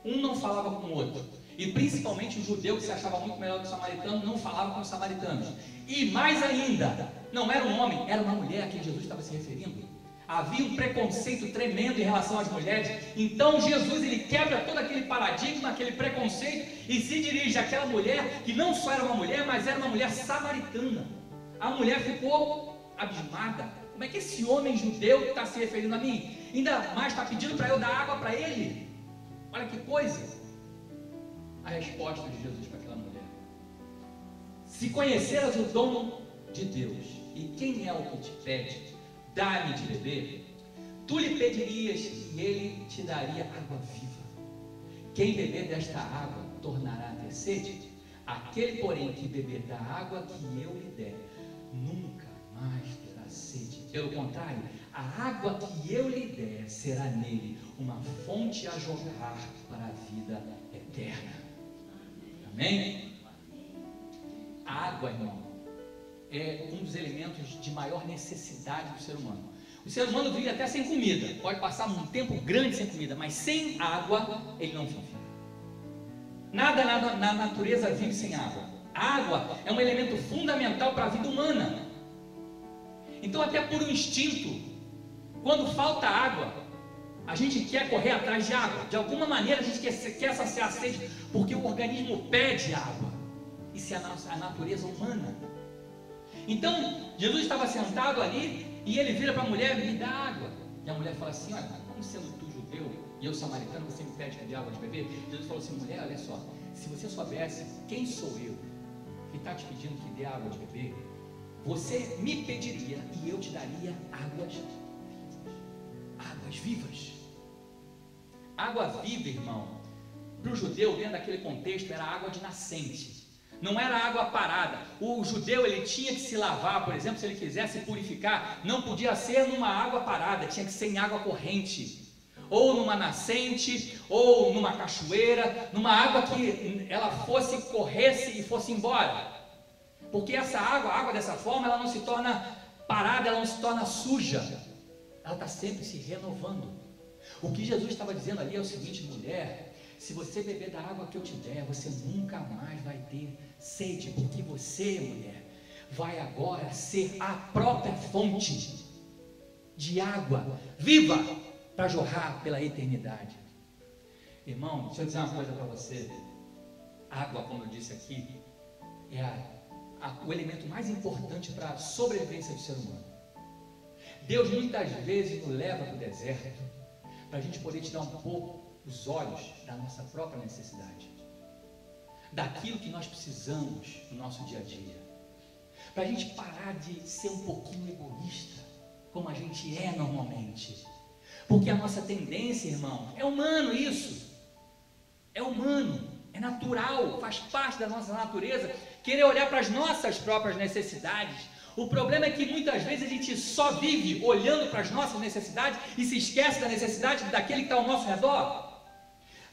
um não falava com o outro, e principalmente o judeu, que se achava muito melhor que o samaritano, não falava com os samaritanos, e mais ainda, não era um homem, era uma mulher a quem Jesus estava se referindo. Havia um preconceito tremendo em relação às mulheres. Então Jesus, ele quebra todo aquele paradigma, aquele preconceito, e se dirige àquela mulher, que não só era uma mulher, mas era uma mulher samaritana. A mulher ficou abismada: como é que esse homem judeu está se referindo a mim? Ainda mais está pedindo para eu dar água para ele? Olha que coisa. A resposta de Jesus para aquela mulher: se conheceras o dom de Deus, e quem é o que te pede, dá-me de beber, tu lhe pedirias e ele te daria água viva. Quem beber desta água tornará a ter sede. Aquele, porém, que beber da água que eu lhe der, nunca mais terá a sede. Pelo contrário, a água que eu lhe der será nele uma fonte a jorrar para a vida eterna. Amém? A água, irmão, é um dos elementos de maior necessidade do ser humano. O ser humano vive até sem comida, pode passar um tempo grande sem comida, mas sem água ele não vive. Nada na natureza vive sem água. A água é um elemento fundamental para a vida humana. Então, até por um instinto, quando falta água, a gente quer correr atrás de água. De alguma maneira a gente quer saciar a sede, porque o organismo pede água. Isso é a natureza humana. Então, Jesus estava sentado ali e ele vira para a mulher: me dá água. E a mulher fala assim: olha, como sendo tu judeu e eu samaritano, você me pede que dê água de beber? Jesus falou assim: mulher, olha só, se você soubesse quem sou eu que está te pedindo que dê água de beber, você me pediria e eu te daria águas vivas. Água viva, irmão, para o judeu, dentro daquele contexto, era água de nascente. Não era água parada. O judeu, ele tinha que se lavar, por exemplo, se ele quisesse purificar, não podia ser numa água parada, tinha que ser em água corrente, ou numa nascente, ou numa cachoeira, numa água que ela corresse e fosse embora. Porque essa água, a água dessa forma, ela não se torna parada, ela não se torna suja, ela está sempre se renovando. O que Jesus estava dizendo ali é o seguinte: mulher, se você beber da água que eu te der, você nunca mais vai ter sede, porque você, mulher, vai agora ser a própria fonte de água viva para jorrar pela eternidade. Irmão, deixa eu dizer uma coisa para você. Água, como eu disse aqui, é o elemento mais importante para a sobrevivência do ser humano. Deus muitas vezes nos leva para o deserto para a gente poder tirar um pouco os olhos da nossa própria necessidade, daquilo que nós precisamos no nosso dia a dia, para a gente parar de ser um pouquinho egoísta, como a gente é normalmente, porque a nossa tendência, irmão, é humano isso, é humano, é natural, faz parte da nossa natureza, querer olhar para as nossas próprias necessidades. O problema é que muitas vezes a gente só vive olhando para as nossas necessidades e se esquece da necessidade daquele que está ao nosso redor.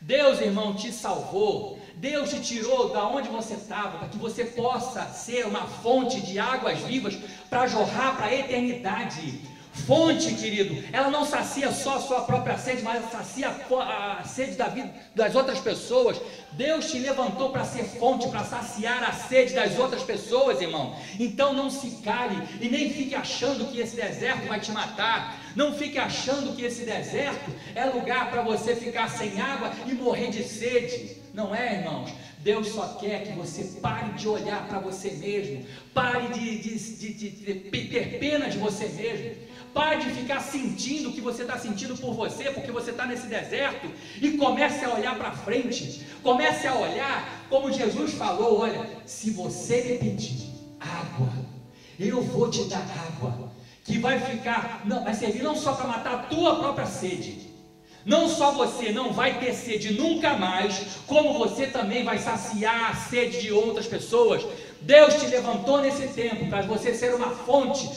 Deus, irmão, te salvou, Deus te tirou da onde você estava, para que você possa ser uma fonte de águas vivas para jorrar para a eternidade. Fonte, querido, ela não sacia só a sua própria sede, mas sacia a sede da vida das outras pessoas. Deus te levantou para ser fonte, para saciar a sede das outras pessoas, irmão. Então não se cale e nem fique achando que esse deserto vai te matar. Não fique achando que esse deserto é lugar para você ficar sem água e morrer de sede. Não é, irmãos? Deus só quer que você pare de olhar para você mesmo, pare de ter pena de você mesmo, pare de ficar sentindo o que você está sentindo por você, porque você está nesse deserto, e comece a olhar para frente, comece a olhar como Jesus falou: olha, se você me pedir água, eu vou te dar água, que vai servir não só para matar a tua própria sede. Não só você não vai ter sede nunca mais, como você também vai saciar a sede de outras pessoas. Deus te levantou nesse tempo para você ser uma fonte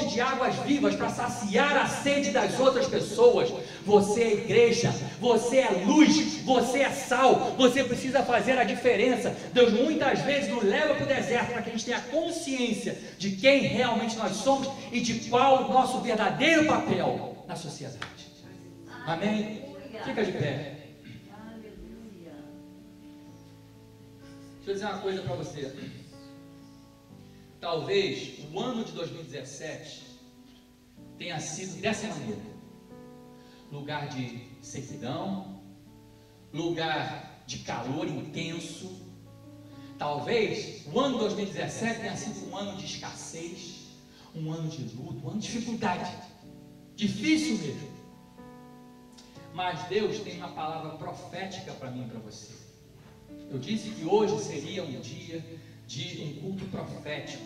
de águas vivas para saciar a sede das outras pessoas. Você é igreja, você é luz, você é sal, você precisa fazer a diferença. Deus muitas vezes nos leva para o deserto para que a gente tenha consciência de quem realmente nós somos e de qual o nosso verdadeiro papel na sociedade. Amém? Fica de pé. Deixa eu dizer uma coisa para você. Talvez o ano de 2017 tenha sido dessa maneira: lugar de sequidão, lugar de calor intenso. Talvez o ano de 2017 tenha sido um ano de escassez, um ano de luto, um ano de dificuldade, difícil mesmo. Mas Deus tem uma palavra profética para mim e para você. Eu disse que hoje seria um dia de um culto profético.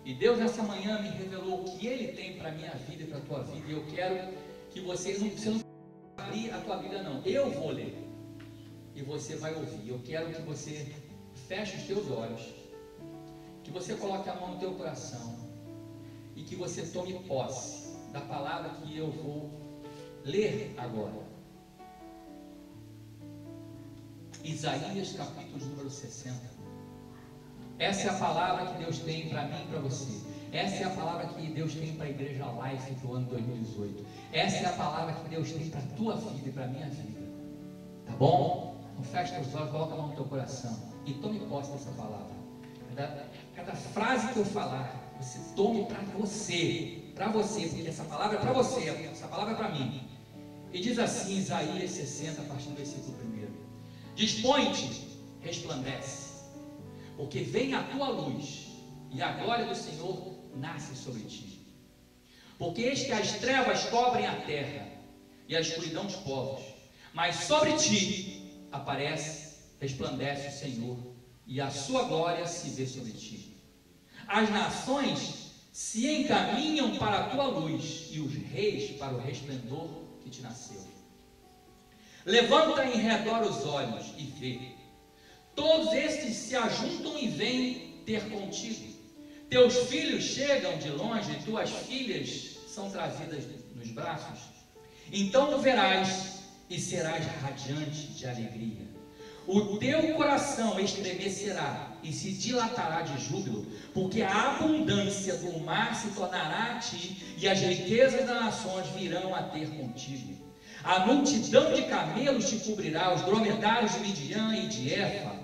E Deus nessa manhã me revelou o que Ele tem para a minha vida e para a tua vida. E eu quero que você não abrir a tua Bíblia não. Eu vou ler. E você vai ouvir. Eu quero que você feche os teus olhos. Que você coloque a mão no teu coração. e que você tome posse da palavra que eu vou ler agora. Isaías capítulo número 60. Essa é a palavra que Deus tem para mim e para você. Essa é a palavra que Deus tem para a Igreja Life do ano 2018. Essa é a palavra que Deus tem para a tua vida e para a minha vida. Tá bom? Então fecha os olhos, coloca a mão no teu coração e tome posse dessa palavra. Cada frase que eu falar, você tome para você, porque essa palavra é para você, essa palavra é para mim. E diz assim, Isaías 60, a partir do versículo 1: Dispõe-te, resplandece, porque vem a tua luz, e a glória do Senhor nasce sobre ti. Porque eis que as trevas cobrem a terra, e a escuridão os povos, mas sobre ti aparece, resplandece o Senhor, e a sua glória se vê sobre ti. As nações se encaminham para a tua luz, e os reis para o resplendor que te nasceu. Levanta em redor os olhos e vê. Todos estes se ajuntam e vêm ter contigo. Teus filhos chegam de longe, e tuas filhas são trazidas nos braços. Então o verás e serás radiante de alegria. O teu coração estremecerá e se dilatará de júbilo, porque a abundância do mar se tornará a ti, e as riquezas das nações virão a ter contigo. A multidão de camelos te cobrirá, os dromedários de Midian e de Efa.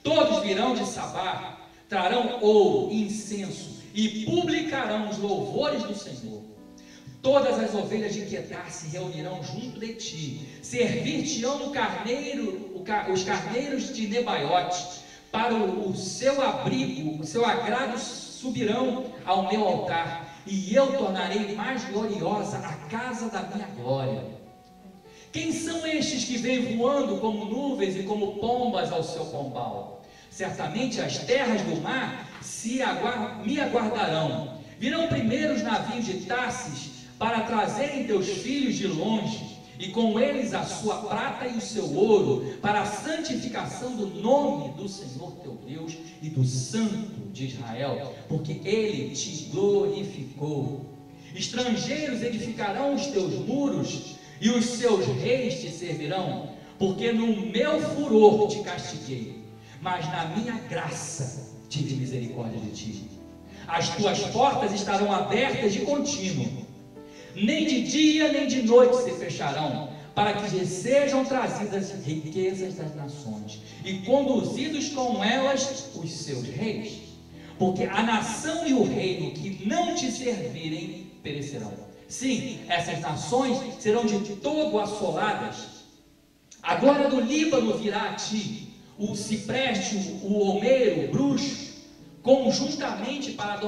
Todos virão de Sabá, trarão ouro e incenso, e publicarão os louvores do Senhor. Todas as ovelhas de Quedar se reunirão junto de ti, servir-te-ão os carneiros de Nebaiote, para o seu abrigo, o seu agrado subirão ao meu altar, e eu tornarei mais gloriosa a casa da minha glória. Quem são estes que vêm voando como nuvens e como pombas ao seu pombal? Certamente as terras do mar me aguardarão. Virão primeiro os navios de Tarsis para trazerem teus filhos de longe, e com eles a sua prata e o seu ouro, para a santificação do nome do Senhor teu Deus e do Santo de Israel, porque Ele te glorificou. Estrangeiros edificarão os teus muros, e os seus reis te servirão, porque no meu furor te castiguei, mas na minha graça tive misericórdia de ti. As tuas portas estarão abertas de contínuo, nem de dia nem de noite se fecharão, para que sejam trazidas riquezas das nações, e conduzidos com elas os seus reis, porque a nação e o reino que não te servirem perecerão. Sim, essas nações serão de todo assoladas. A glória do Líbano virá a ti, o cipreste, o almeiro, o bruxo, conjuntamente para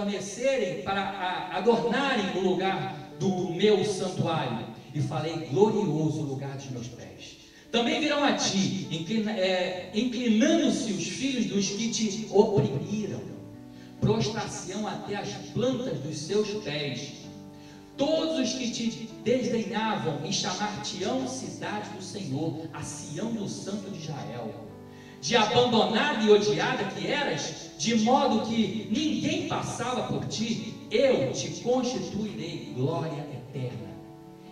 adornarem o lugar do meu santuário. E falei, glorioso lugar dos meus pés. Também virão a ti, inclinando-se os filhos dos que te oprimiram, prostrar-se-ão até as plantas dos seus pés. Todos os que te desdenhavam, e chamar-te-ão cidade do Senhor, a Sião do Santo de Israel. De abandonada e odiada que eras, de modo que ninguém passava por ti, eu te constituirei glória eterna.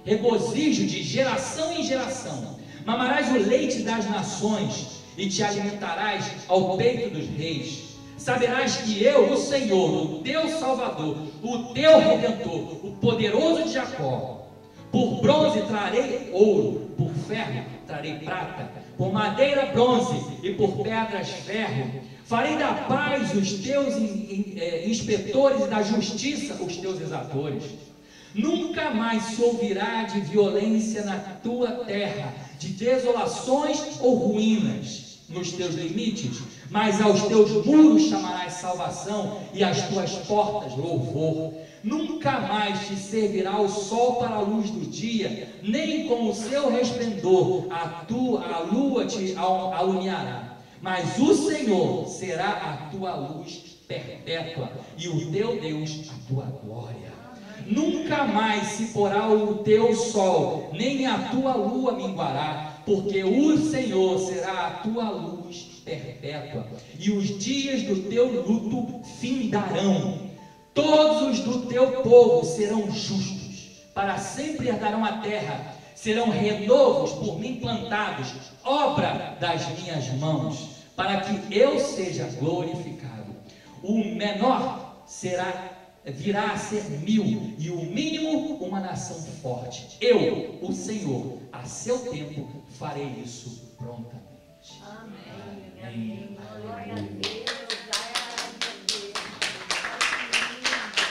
Regozijo de geração em geração, mamarás o leite das nações, e te alimentarás ao peito dos reis. Saberás que eu, o Senhor, o teu Salvador, o teu Redentor, o poderoso de Jacó, por bronze trarei ouro, por ferro trarei prata, por madeira bronze e por pedras ferro. Farei da paz os teus inspetores e da justiça os teus exatores. Nunca mais se ouvirá de violência na tua terra, de desolações ou ruínas nos teus limites, mas aos teus muros chamarás salvação, e às tuas portas louvor. Nunca mais te servirá o sol para a luz do dia, nem com o seu resplendor a lua te alumiará, mas o Senhor será a tua luz perpétua, e o teu Deus a tua glória. Nunca mais se porá o teu sol, nem a tua lua minguará, porque o Senhor será a tua luz perpétua, e os dias do teu luto findarão. Todos os do teu povo serão justos, para sempre herdarão a terra, serão renovos por mim plantados, obra das minhas mãos, para que eu seja glorificado. O menor virá a ser 1000, e o mínimo uma nação forte. Eu, o Senhor, a seu tempo farei isso prontamente. Amém. Amém.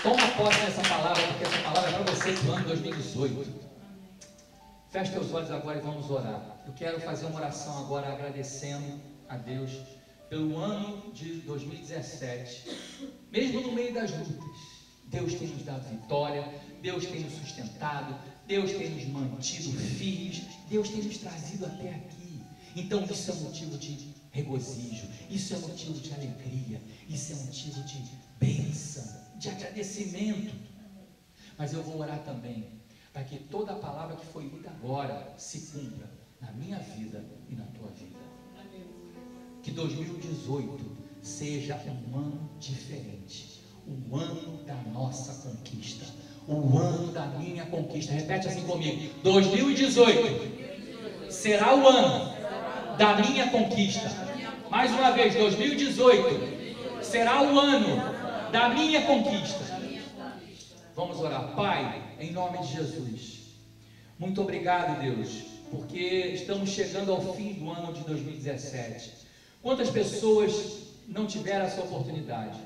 Toma posse dessa palavra, porque essa palavra é para você no ano 2018. Feche teus olhos agora e vamos orar. Eu quero fazer uma oração agora agradecendo a Deus pelo ano de 2017. Mesmo no meio das lutas, Deus tem nos dado vitória, Deus tem nos sustentado, Deus tem nos mantido firmes, Deus tem nos trazido até aqui. Então isso é motivo de regozijo, isso é motivo de alegria, isso é motivo de bênção, de agradecimento. Mas eu vou orar também para que toda a palavra que foi lida agora se cumpra na minha vida e na tua vida. Que 2018 seja um ano diferente, um ano da nossa conquista, o ano da minha conquista. Repete assim comigo: 2018 será o ano da minha conquista. Mais uma vez, 2018 será o ano da minha conquista. Vamos orar. Pai, em nome de Jesus, muito obrigado, Deus, porque estamos chegando ao fim do ano de 2017. Quantas pessoas não tiveram essa oportunidade?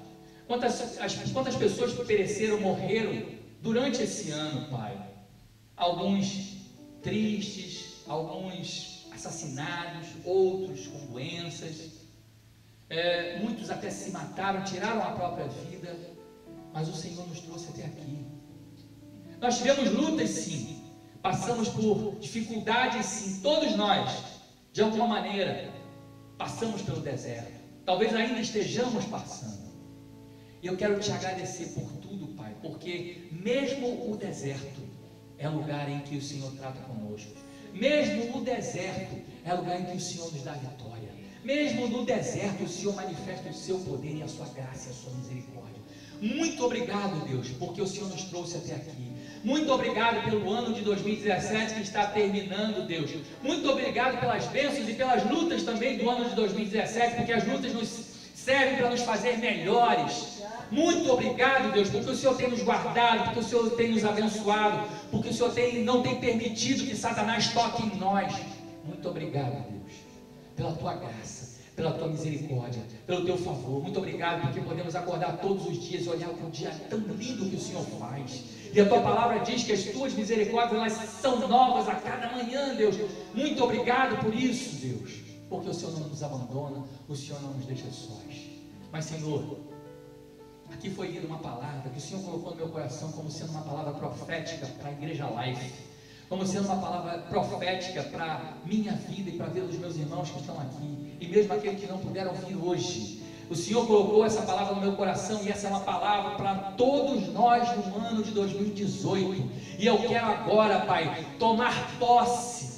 Quantas pessoas pereceram, morreram durante esse ano, Pai? Alguns tristes, alguns assassinados, outros com doenças, muitos até se mataram, tiraram a própria vida, mas o Senhor nos trouxe até aqui. Nós tivemos lutas, sim, passamos por dificuldades, sim, todos nós, de alguma maneira, passamos pelo deserto, talvez ainda estejamos passando. E eu quero te agradecer por tudo, Pai, porque mesmo o deserto é lugar em que o Senhor trata conosco, mesmo o deserto é lugar em que o Senhor nos dá vitória, mesmo no deserto o Senhor manifesta o seu poder e a sua graça e a sua misericórdia. Muito obrigado, Deus, porque o Senhor nos trouxe até aqui. Muito obrigado pelo ano de 2017 que está terminando, Deus. Muito obrigado pelas bênçãos e pelas lutas também do ano de 2017, porque as lutas nos servem para nos fazer melhores. Muito obrigado, Deus, porque o Senhor tem nos guardado, porque o Senhor tem nos abençoado, porque o Senhor não tem permitido que Satanás toque em nós. Muito obrigado, Deus, pela tua graça, pela tua misericórdia, pelo teu favor. Muito obrigado porque podemos acordar todos os dias e olhar para o dia tão lindo que o Senhor faz. E a tua palavra diz que as tuas misericórdias, elas são novas a cada manhã, Deus. Muito obrigado por isso, Deus, porque o Senhor não nos abandona, o Senhor não nos deixa sós. Mas, Senhor, aqui foi lida uma palavra que o Senhor colocou no meu coração como sendo uma palavra profética para a Igreja Life, como sendo uma palavra profética para a minha vida e para a vida dos meus irmãos que estão aqui, e mesmo aqueles que não puderam vir hoje. O Senhor colocou essa palavra no meu coração, e essa é uma palavra para todos nós no ano de 2018, e eu quero agora, Pai, tomar posse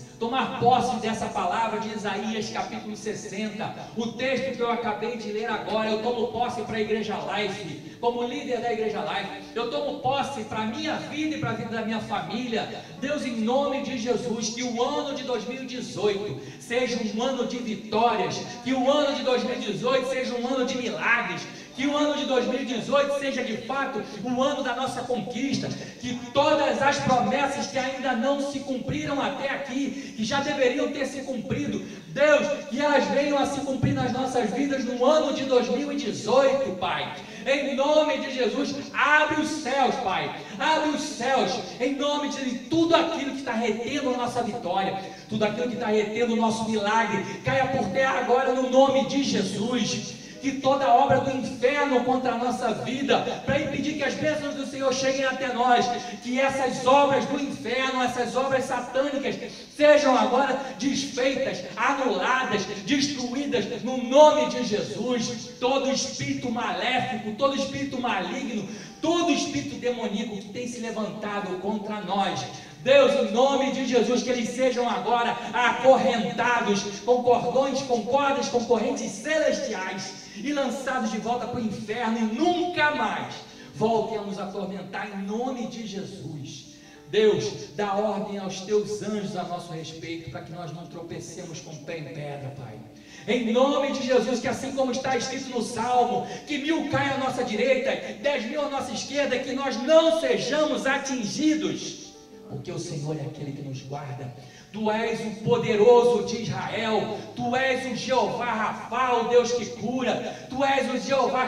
dessa palavra de Isaías capítulo 60, o texto que eu acabei de ler agora. Eu tomo posse para a Igreja Life, como líder da Igreja Life, eu tomo posse para a minha vida e para a vida da minha família. Deus, em nome de Jesus, que o ano de 2018 seja um ano de vitórias, que o ano de 2018 seja um ano de milagres, que o ano de 2018 seja de fato o ano da nossa conquista, que todas as promessas que ainda não se cumpriram até aqui, que já deveriam ter se cumprido, Deus, que elas venham a se cumprir nas nossas vidas no ano de 2018, Pai. Em nome de Jesus, abre os céus, Pai, abre os céus, em nome de tudo aquilo que está retendo a nossa vitória, tudo aquilo que está retendo o nosso milagre, caia por terra agora no nome de Jesus. Que toda obra do inferno contra a nossa vida, para impedir que as bênçãos do Senhor cheguem até nós, que essas obras do inferno, essas obras satânicas, sejam agora desfeitas, anuladas, destruídas, no nome de Jesus. Todo espírito maléfico, todo espírito maligno, todo espírito demoníaco que tem se levantado contra nós, Deus, em nome de Jesus, que eles sejam agora acorrentados com cordões, com cordas, com correntes celestiais, e lançados de volta para o inferno, e nunca mais voltem a nos atormentar em nome de Jesus. Deus, dá ordem aos teus anjos a nosso respeito, para que nós não tropecemos com o pé em pedra, Pai. Em nome de Jesus, que assim como está escrito no Salmo, que 1000 caem à nossa direita, 10.000 à nossa esquerda, que nós não sejamos atingidos, porque o Senhor é aquele que nos guarda. Tu és o poderoso de Israel, Tu és o Jeová Rafa, o Deus que cura, Tu és o Jeová,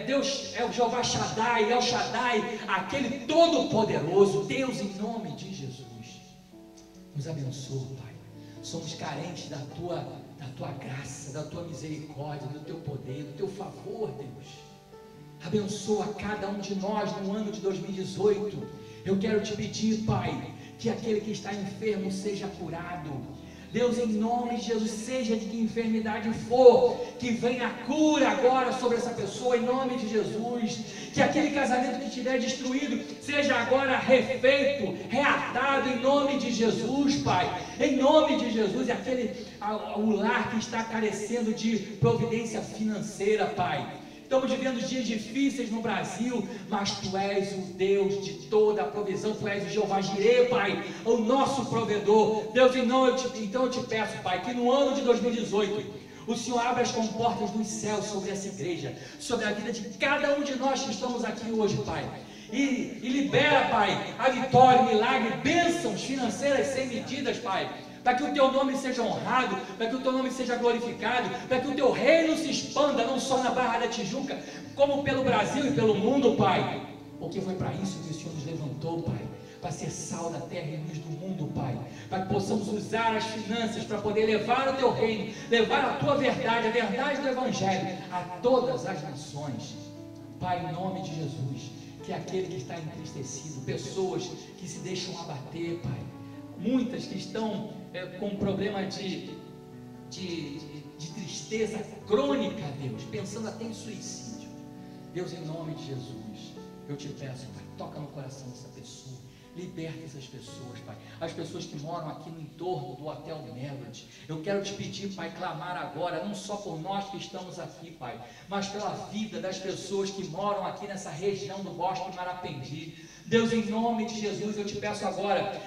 Deus é o Jeová Shaddai, El Shaddai, aquele todo-poderoso. Deus, em nome de Jesus, nos abençoa, Pai. Somos carentes da tua graça, da Tua misericórdia, do Teu poder, do Teu favor, Deus. Abençoa cada um de nós no ano de 2018. Eu quero te pedir, Pai, que aquele que está enfermo seja curado. Deus, em nome de Jesus, seja de que enfermidade for, que venha a cura agora sobre essa pessoa, em nome de Jesus. Que aquele casamento que estiver destruído seja agora refeito, reatado, em nome de Jesus, Pai. Em nome de Jesus. E o lar que está carecendo de providência financeira, Pai. Estamos vivendo dias difíceis no Brasil, mas Tu és o Deus de toda a provisão. Tu és o Jeová Jireh, Pai, o nosso provedor. Deus, então eu te peço, Pai, que no ano de 2018 o Senhor abra as comportas dos céus sobre essa igreja, sobre a vida de cada um de nós que estamos aqui hoje, Pai. E libera, Pai, a vitória, o milagre, bênçãos financeiras sem medidas, Pai, para que o Teu nome seja honrado, para que o Teu nome seja glorificado, para que o Teu reino se expanda, não só na Barra da Tijuca, como pelo Brasil e pelo mundo, Pai. Porque foi para isso que o Senhor nos levantou, Pai, para ser sal da terra e luz do mundo, Pai, para que possamos usar as finanças para poder levar o Teu reino, levar a Tua verdade, a verdade do Evangelho a todas as nações. Pai, em nome de Jesus, que aquele que está entristecido, pessoas que se deixam abater, Pai, muitas que estão com problema de tristeza crônica, Deus, pensando até em suicídio. Deus, em nome de Jesus, eu te peço, Pai, toca no coração dessa pessoa, liberta essas pessoas, Pai, as pessoas que moram aqui no entorno do Hotel Melody. Eu quero te pedir, Pai, clamar agora, não só por nós que estamos aqui, Pai, mas pela vida das pessoas que moram aqui nessa região do Bosque Marapendi. Deus, em nome de Jesus, eu te peço agora,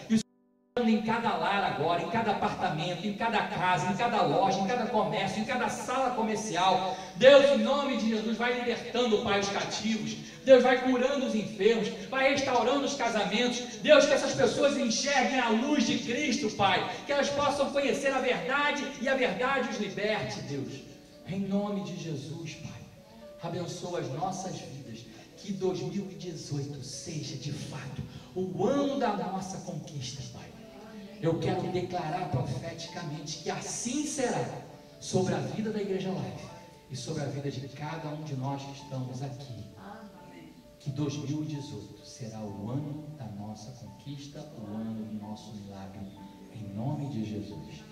em cada lar agora, em cada apartamento, em cada casa, em cada loja, em cada comércio, em cada sala comercial. Deus, em nome de Jesus, vai libertando, Pai, os cativos. Deus, vai curando os enfermos, vai restaurando os casamentos. Deus, que essas pessoas enxerguem a luz de Cristo, Pai, que elas possam conhecer a verdade e a verdade os liberte, Deus. Em nome de Jesus, Pai, abençoa as nossas vidas. Que 2018 seja, de fato, o ano da nossa conquista, Pai. Eu quero declarar profeticamente que assim será sobre a vida da Igreja Life e sobre a vida de cada um de nós que estamos aqui. Que 2018 será o ano da nossa conquista, o ano do nosso milagre, em nome de Jesus.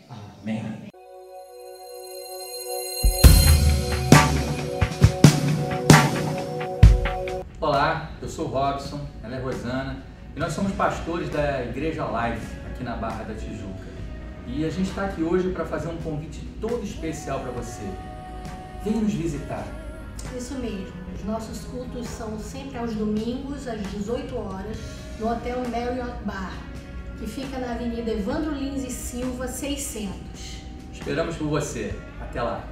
Amém. Olá, eu sou o Robson, ela é Rosana e nós somos pastores da Igreja Life aqui na Barra da Tijuca. E a gente está aqui hoje para fazer um convite todo especial para você. Venha nos visitar. Isso mesmo, os nossos cultos são sempre aos domingos, às 18 horas, no Hotel Marriott Bar, que fica na Avenida Evandro Lins e Silva, 600. Esperamos por você. Até lá.